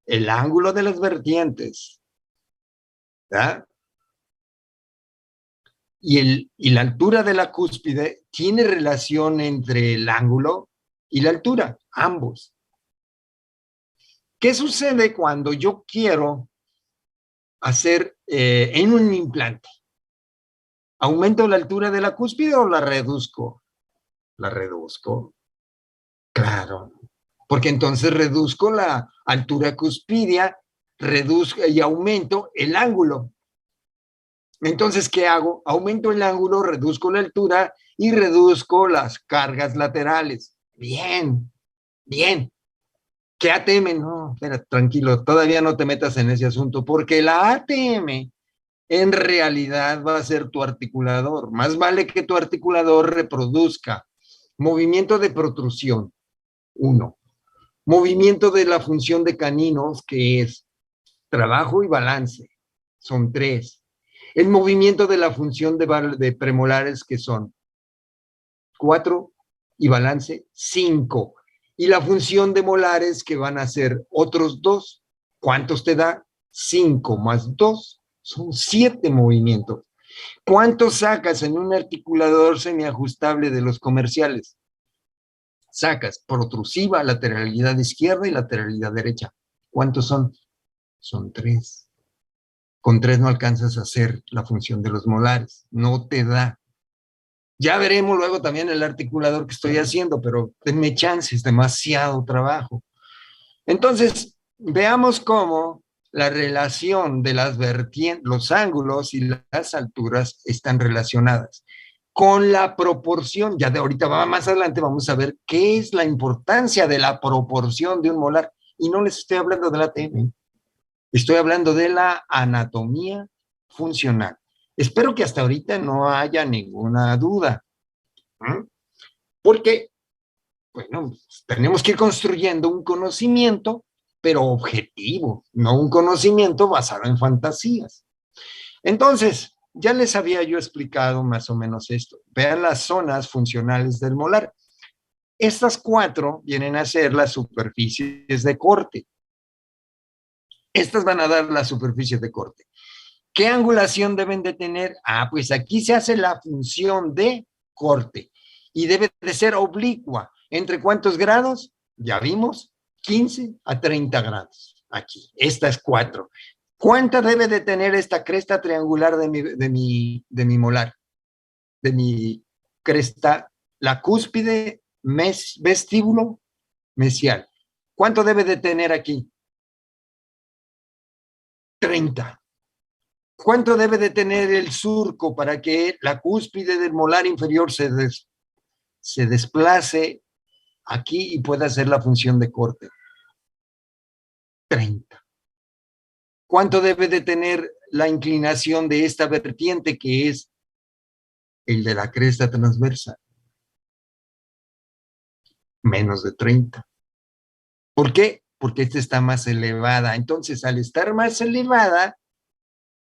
el ángulo de las vertientes, ¿verdad? Y la altura de la cúspide tiene relación entre el ángulo y la altura, ambos. ¿Qué sucede cuando yo quiero hacer en un implante? ¿Aumento la altura de la cúspide o la reduzco? La reduzco. Claro, porque entonces reduzco la altura cuspidia, reduzco y aumento el ángulo. Entonces, ¿qué hago? Aumento el ángulo, reduzco la altura y reduzco las cargas laterales. Bien, bien. ¿Qué ATM? No, espera, tranquilo, todavía no te metas en ese asunto, porque la ATM en realidad va a ser tu articulador. Más vale que tu articulador reproduzca movimiento de protrusión, 1. Movimiento de la función de caninos, que es trabajo y balance, son 3. El movimiento de la función de premolares, que son 4, y balance 5. Y la función de molares, que van a ser otros 2. ¿Cuántos te da? 5 más 2, son 7 movimientos. ¿Cuántos sacas en un articulador semiajustable de los comerciales? Sacas protrusiva, lateralidad izquierda y lateralidad derecha. ¿Cuántos son? Son 3. Con 3 no alcanzas a hacer la función de los molares, no te da. Ya veremos luego también el articulador que estoy haciendo, pero denme chance, es demasiado trabajo. Entonces, veamos cómo la relación de las vertientes, los ángulos y las alturas están relacionadas con la proporción. Ya de ahorita más adelante vamos a ver qué es la importancia de la proporción de un molar. Y no les estoy hablando de la ATM. Estoy hablando de la anatomía funcional. Espero que hasta ahorita no haya ninguna duda. Porque, bueno, tenemos que ir construyendo un conocimiento, pero objetivo, no un conocimiento basado en fantasías. Entonces, ya les había yo explicado más o menos esto. Vean las zonas funcionales del molar. Estas 4 vienen a ser las superficies de corte. Estas van a dar la superficie de corte. ¿Qué angulación deben de tener? Pues aquí se hace la función de corte y debe de ser oblicua. ¿Entre cuántos grados? Ya vimos, 15 a 30 grados. Aquí, esta es 4. ¿Cuánta debe de tener esta cresta triangular de mi molar? De mi cresta, la cúspide vestíbulo mesial. ¿Cuánto debe de tener aquí? 30. ¿Cuánto debe de tener el surco para que la cúspide del molar inferior se desplace aquí y puede hacer la función de corte. 30. ¿Cuánto debe de tener la inclinación de esta vertiente, que es el de la cresta transversa? Menos de 30. ¿Por qué? Porque esta está más elevada. Entonces, al estar más elevada,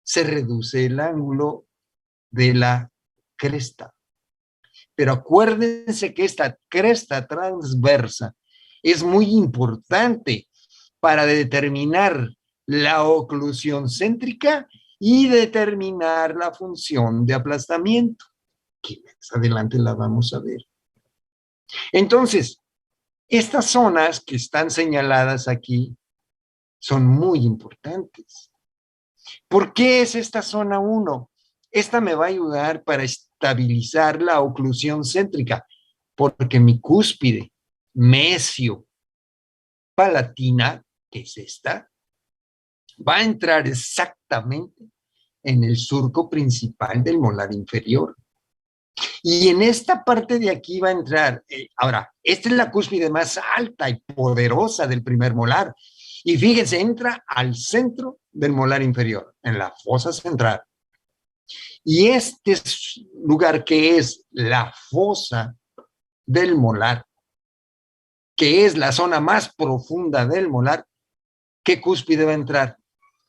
se reduce el ángulo de la cresta. Pero acuérdense que esta cresta transversa es muy importante para determinar la oclusión céntrica y determinar la función de aplastamiento, que más adelante la vamos a ver. Entonces, estas zonas que están señaladas aquí son muy importantes. ¿Por qué es esta zona 1? Esta me va a ayudar para estabilizar la oclusión céntrica, porque mi cúspide mesio-palatina, que es esta, va a entrar exactamente en el surco principal del molar inferior. Y en esta parte de aquí va a entrar, ahora, esta es la cúspide más alta y poderosa del primer molar. Y fíjense, entra al centro del molar inferior, en la fosa central. Y este lugar que es la fosa del molar, que es la zona más profunda del molar, ¿qué cúspide va a entrar?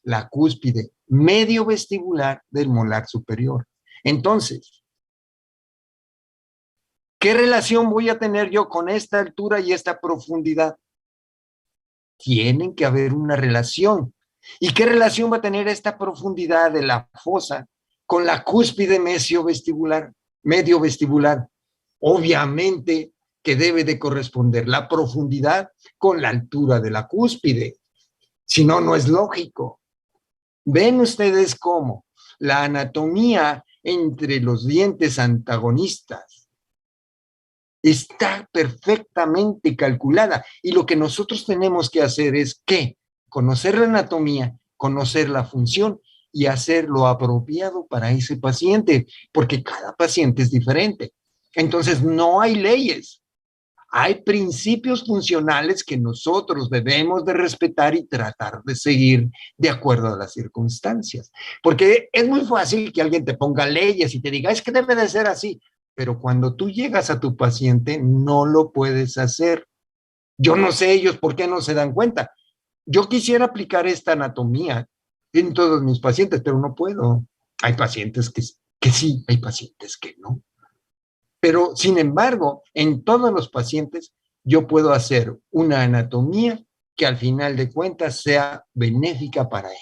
La cúspide medio vestibular del molar superior. Entonces, ¿qué relación voy a tener yo con esta altura y esta profundidad? Tienen que haber una relación. ¿Y qué relación va a tener esta profundidad de la fosa con la cúspide medio vestibular? Obviamente que debe de corresponder la profundidad con la altura de la cúspide. Si no, no es lógico. ¿Ven ustedes cómo la anatomía entre los dientes antagonistas está perfectamente calculada? Y lo que nosotros tenemos que hacer es ¿qué? Conocer la anatomía, conocer la función y hacer lo apropiado para ese paciente, porque cada paciente es diferente. Entonces, no hay leyes. Hay principios funcionales que nosotros debemos de respetar y tratar de seguir de acuerdo a las circunstancias. Porque es muy fácil que alguien te ponga leyes y te diga, es que debe de ser así. Pero cuando tú llegas a tu paciente, no lo puedes hacer. Yo no sé ellos por qué no se dan cuenta. Yo quisiera aplicar esta anatomía en todos mis pacientes, pero no puedo. Hay pacientes que sí, hay pacientes que no. Pero, sin embargo, en todos los pacientes yo puedo hacer una anatomía que al final de cuentas sea benéfica para él.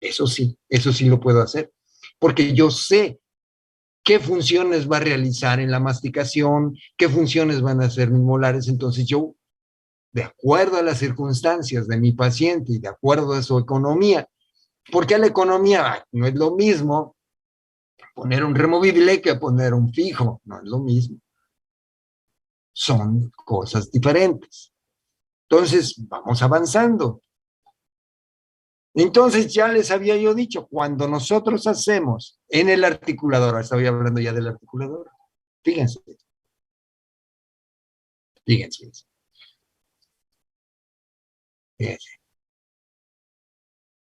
Eso sí lo puedo hacer, porque yo sé qué funciones va a realizar en la masticación, qué funciones van a hacer mis molares. Entonces yo, de acuerdo a las circunstancias de mi paciente y de acuerdo a su economía, porque la economía no es lo mismo poner un removible que poner un fijo, no es lo mismo. Son cosas diferentes. Entonces, vamos avanzando. Entonces, ya les había yo dicho, cuando nosotros hacemos en el articulador, estoy hablando ya del articulador, fíjense, fíjense, fíjense.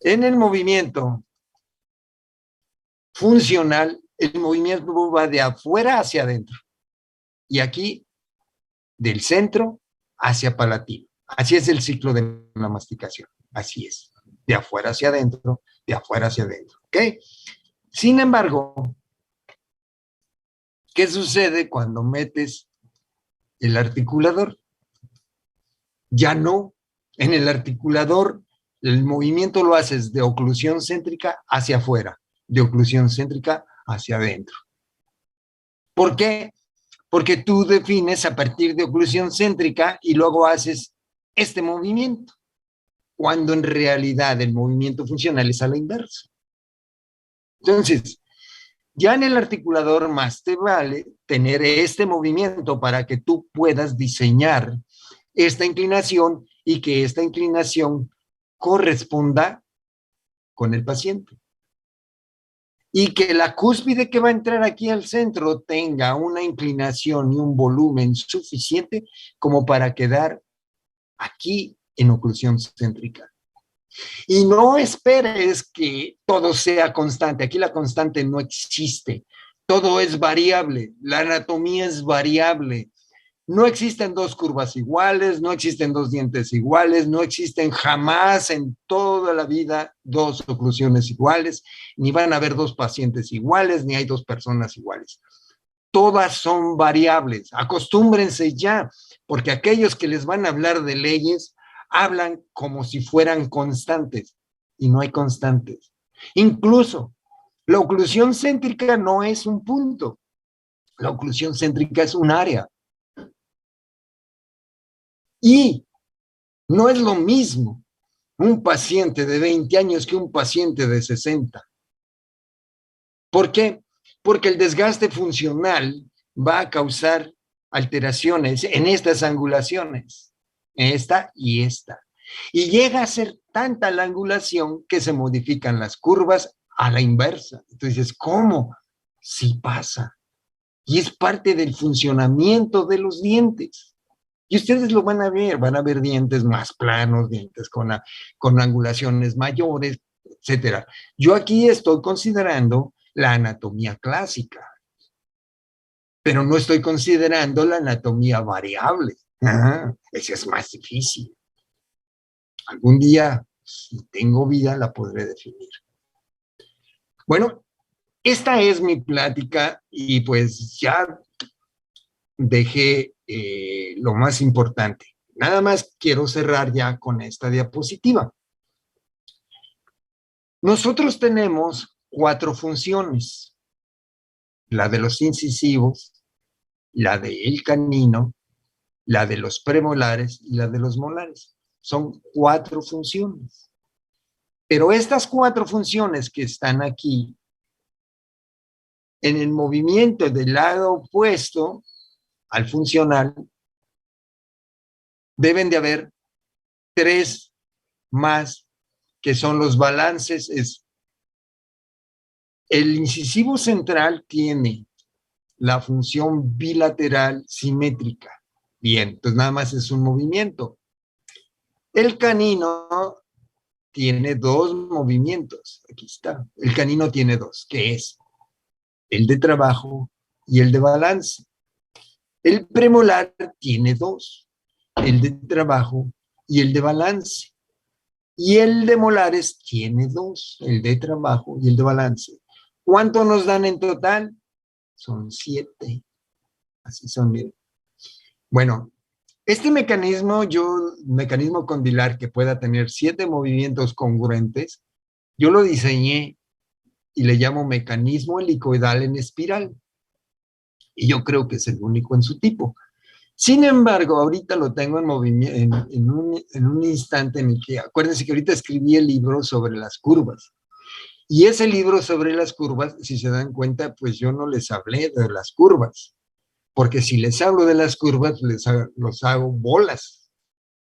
En el movimiento funcional, el movimiento va de afuera hacia adentro. Y aquí, del centro hacia palatino. Así es el ciclo de la masticación. Así es. De afuera hacia adentro, de afuera hacia adentro. ¿Ok? Sin embargo, ¿qué sucede cuando metes el articulador? Ya no. En el articulador, el movimiento lo haces de oclusión céntrica hacia afuera, de oclusión céntrica hacia adentro. ¿Por qué? Porque tú defines a partir de oclusión céntrica y luego haces este movimiento, cuando en realidad el movimiento funcional es a la inversa. Entonces, ya en el articulador más te vale tener este movimiento para que tú puedas diseñar esta inclinación y que esta inclinación corresponda con el paciente. y que la cúspide que va a entrar aquí al centro tenga una inclinación y un volumen suficiente como para quedar aquí en oclusión céntrica. Y no esperes que todo sea constante. Aquí la constante no existe. Todo es variable. La anatomía es variable. No existen dos curvas iguales, no existen dos dientes iguales, no existen jamás en toda la vida dos oclusiones iguales, ni van a haber dos pacientes iguales, ni hay dos personas iguales. Todas son variables. Acostúmbrense ya, porque aquellos que les van a hablar de leyes hablan como si fueran constantes y no hay constantes. Incluso la oclusión céntrica no es un punto, la oclusión céntrica es un área. Y no es lo mismo un paciente de 20 años que un paciente de 60. ¿Por qué? Porque el desgaste funcional va a causar alteraciones en estas angulaciones, esta y esta. Y llega a ser tanta la angulación que se modifican las curvas a la inversa. Entonces, ¿cómo? Sí pasa. Y es parte del funcionamiento de los dientes. Y ustedes lo van a ver dientes más planos, dientes con angulaciones mayores, etcétera. Yo aquí estoy considerando la anatomía clásica, pero no estoy considerando la anatomía variable. Esa es más difícil. Algún día, si tengo vida, la podré definir. Bueno, esta es mi plática y pues ya dejé lo más importante. Nada más quiero cerrar ya con esta diapositiva. Nosotros tenemos 4 funciones: la de los incisivos, la del canino, la de los premolares y la de los molares. Son 4 funciones. Pero estas 4 funciones que están aquí, en el movimiento del lado opuesto al funcional, deben de haber 3 más, que son los balances. El incisivo central tiene la función bilateral simétrica. Bien, entonces nada más es un movimiento. El canino tiene 2 movimientos. Aquí está. El canino tiene 2, que es el de trabajo y el de balance. El premolar tiene 2, el de trabajo y el de balance. Y el de molares tiene 2, el de trabajo y el de balance. ¿Cuánto nos dan en total? Son 7. Así son, miren. Bueno, este mecanismo condilar que pueda tener 7 movimientos congruentes, yo lo diseñé y le llamo mecanismo helicoidal en espiral. Y yo creo que es el único en su tipo. Sin embargo, ahorita lo tengo en movimiento, en un instante en el que, acuérdense que ahorita escribí el libro sobre las curvas. Y ese libro sobre las curvas, si se dan cuenta, pues yo no les hablé de las curvas. Porque si les hablo de las curvas, los hago bolas.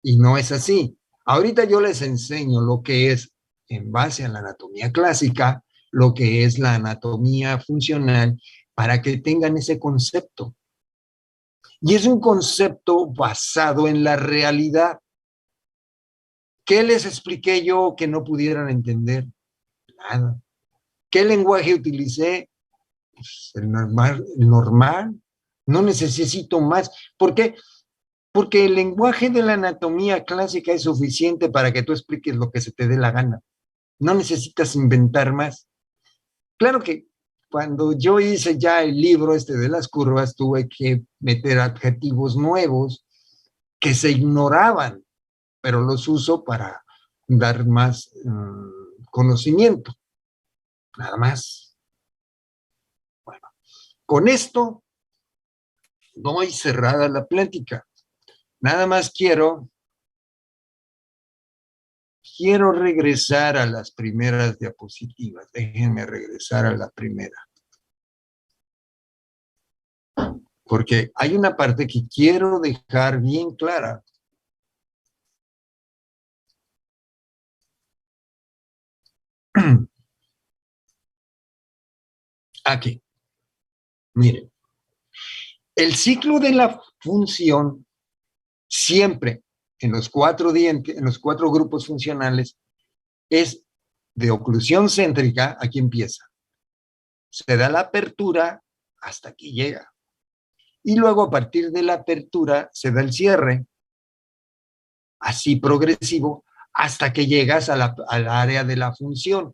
Y no es así. Ahorita yo les enseño lo que es, en base a la anatomía clásica, lo que es la anatomía funcional, para que tengan ese concepto. Y es un concepto basado en la realidad. ¿Qué les expliqué yo que no pudieran entender? Nada. ¿Qué lenguaje utilicé? Pues el normal. No necesito más. ¿Por qué? Porque el lenguaje de la anatomía clásica es suficiente para que tú expliques lo que se te dé la gana. No necesitas inventar más. Claro que cuando yo hice ya el libro este de las curvas, tuve que meter adjetivos nuevos que se ignoraban, pero los uso para dar más conocimiento. Nada más. Bueno, con esto doy cerrada la plática. Nada más quiero regresar a las primeras diapositivas. Déjenme regresar a la primera. Porque hay una parte que quiero dejar bien clara. Aquí, miren, el ciclo de la función siempre en los cuatro dientes, en los cuatro grupos funcionales, es de oclusión céntrica. Aquí empieza. Se da la apertura hasta que llega. Y luego a partir de la apertura se da el cierre, así progresivo, hasta que llegas al área de la función.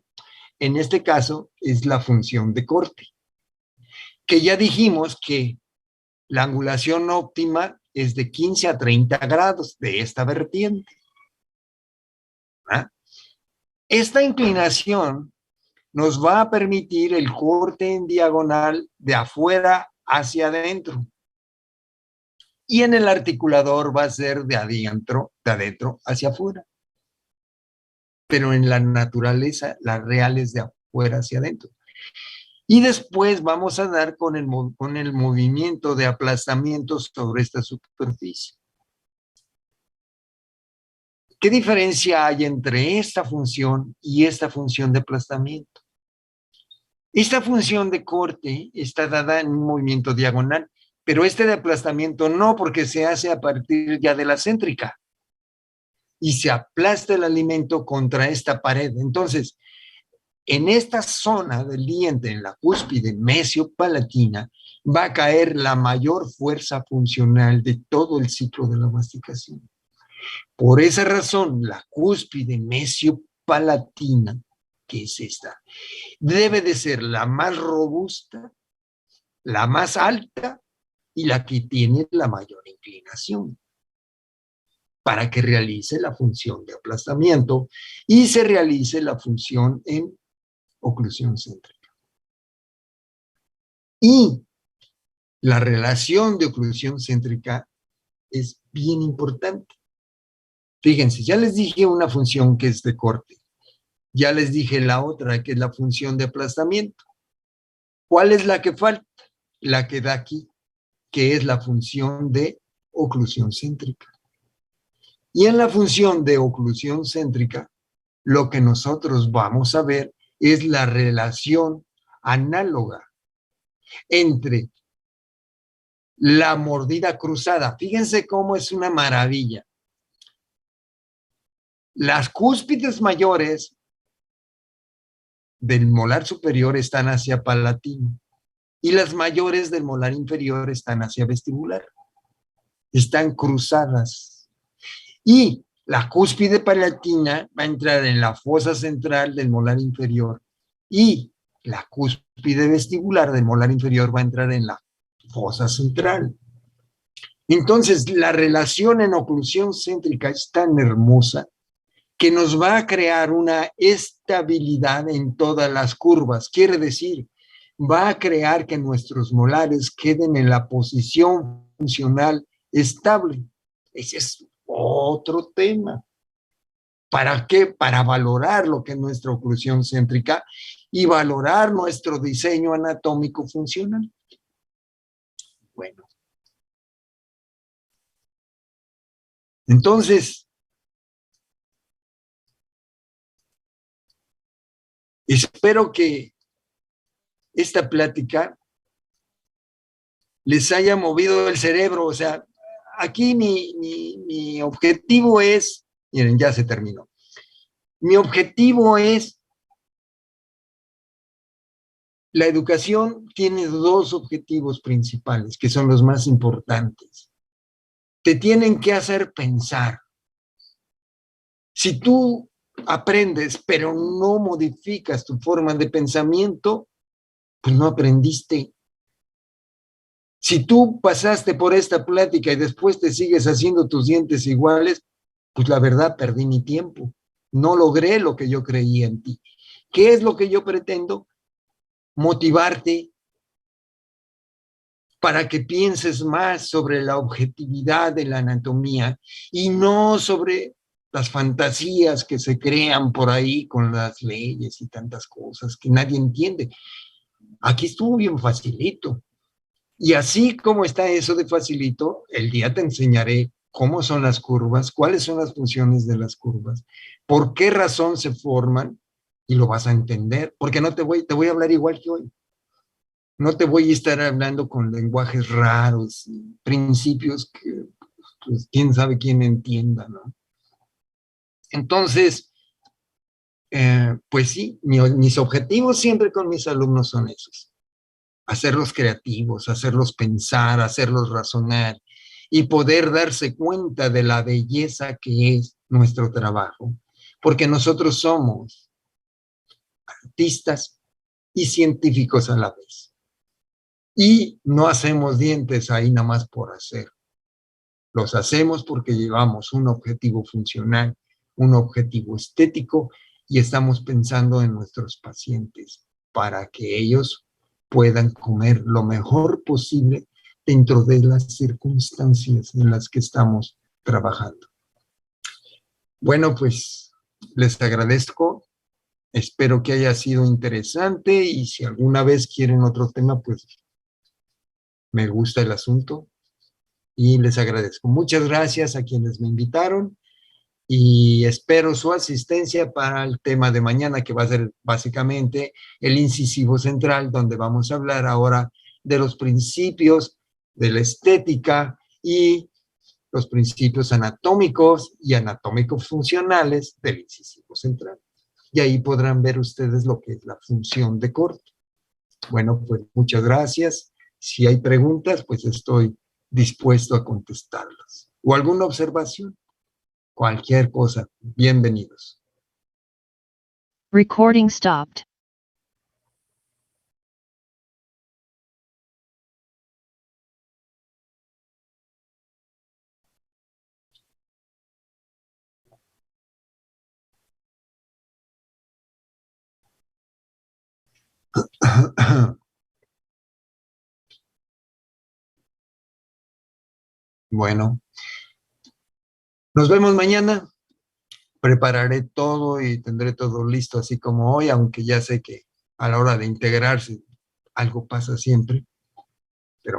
En este caso es la función de corte, que ya dijimos que la angulación óptima es de 15 a 30 grados de esta vertiente. ¿Ah? Esta inclinación nos va a permitir el corte en diagonal de afuera hacia adentro. Y en el articulador va a ser de adentro hacia afuera. Pero en la naturaleza, la real es de afuera hacia adentro. Y después vamos a dar con el movimiento de aplastamiento sobre esta superficie. ¿Qué diferencia hay entre esta función y esta función de aplastamiento? Esta función de corte está dada en un movimiento diagonal, pero este de aplastamiento no, porque se hace a partir ya de la céntrica y se aplasta el alimento contra esta pared. Entonces, en esta zona del diente, en la cúspide mesiopalatina, va a caer la mayor fuerza funcional de todo el ciclo de la masticación. Por esa razón, la cúspide mesiopalatina, que es esta, debe de ser la más robusta, la más alta y la que tiene la mayor inclinación para que realice la función de aplastamiento y se realice la función en oclusión céntrica. Y la relación de oclusión céntrica es bien importante. Fíjense, ya les dije una función que es de corte. Ya les dije la otra, que es la función de aplastamiento. ¿Cuál es la que falta? La que da aquí, que es la función de oclusión céntrica. Y en la función de oclusión céntrica, lo que nosotros vamos a ver es la relación análoga entre la mordida cruzada. Fíjense cómo es una maravilla. Las cúspides mayores del molar superior están hacia palatino y las mayores del molar inferior están hacia vestibular. Están cruzadas. Y la cúspide palatina va a entrar en la fosa central del molar inferior y la cúspide vestibular del molar inferior va a entrar en la fosa central. Entonces, la relación en oclusión céntrica es tan hermosa que nos va a crear una estabilidad en todas las curvas. Quiere decir, va a crear que nuestros molares queden en la posición funcional estable. Ese es otro tema. ¿Para qué? Para valorar lo que es nuestra oclusión céntrica y valorar nuestro diseño anatómico funcional. Bueno. Entonces, espero que esta plática les haya movido el cerebro. O sea, aquí mi objetivo es, miren, ya se terminó. Mi objetivo es, la educación tiene dos objetivos principales, que son los más importantes. Te tienen que hacer pensar. Si tú aprendes, pero no modificas tu forma de pensamiento, pues no aprendiste. Si tú pasaste por esta plática y después te sigues haciendo tus dientes iguales, pues la verdad perdí mi tiempo. No logré lo que yo creía en ti. ¿Qué es lo que yo pretendo? Motivarte para que pienses más sobre la objetividad de la anatomía y no sobre las fantasías que se crean por ahí con las leyes y tantas cosas que nadie entiende. Aquí estuvo bien facilito. Y así como está eso de facilito, el día te enseñaré cómo son las curvas, cuáles son las funciones de las curvas, por qué razón se forman, y lo vas a entender, porque no te voy a hablar igual que hoy. No te voy a estar hablando con lenguajes raros, principios que pues, quién sabe quién entienda, ¿no? Entonces, pues sí, mis objetivos siempre con mis alumnos son esos. Hacerlos creativos, hacerlos pensar, hacerlos razonar y poder darse cuenta de la belleza que es nuestro trabajo. Porque nosotros somos artistas y científicos a la vez. Y no hacemos dientes ahí nada más por hacer. Los hacemos porque llevamos un objetivo funcional, un objetivo estético y estamos pensando en nuestros pacientes para que ellos puedan comer lo mejor posible dentro de las circunstancias en las que estamos trabajando. Bueno, pues les agradezco. Espero que haya sido interesante y si alguna vez quieren otro tema, pues me gusta el asunto y les agradezco. Muchas gracias a quienes me invitaron y espero su asistencia para el tema de mañana, que va a ser básicamente el incisivo central, donde vamos a hablar ahora de los principios de la estética y los principios anatómicos y anatómico-funcionales del incisivo central. Y ahí podrán ver ustedes lo que es la función de corte. Bueno, pues muchas gracias. Si hay preguntas, pues estoy dispuesto a contestarlas. ¿O alguna observación? Cualquier cosa. Bienvenidos. Recording stopped. Bueno, nos vemos mañana. Prepararé todo y tendré todo listo así como hoy, aunque ya sé que a la hora de integrarse algo pasa siempre.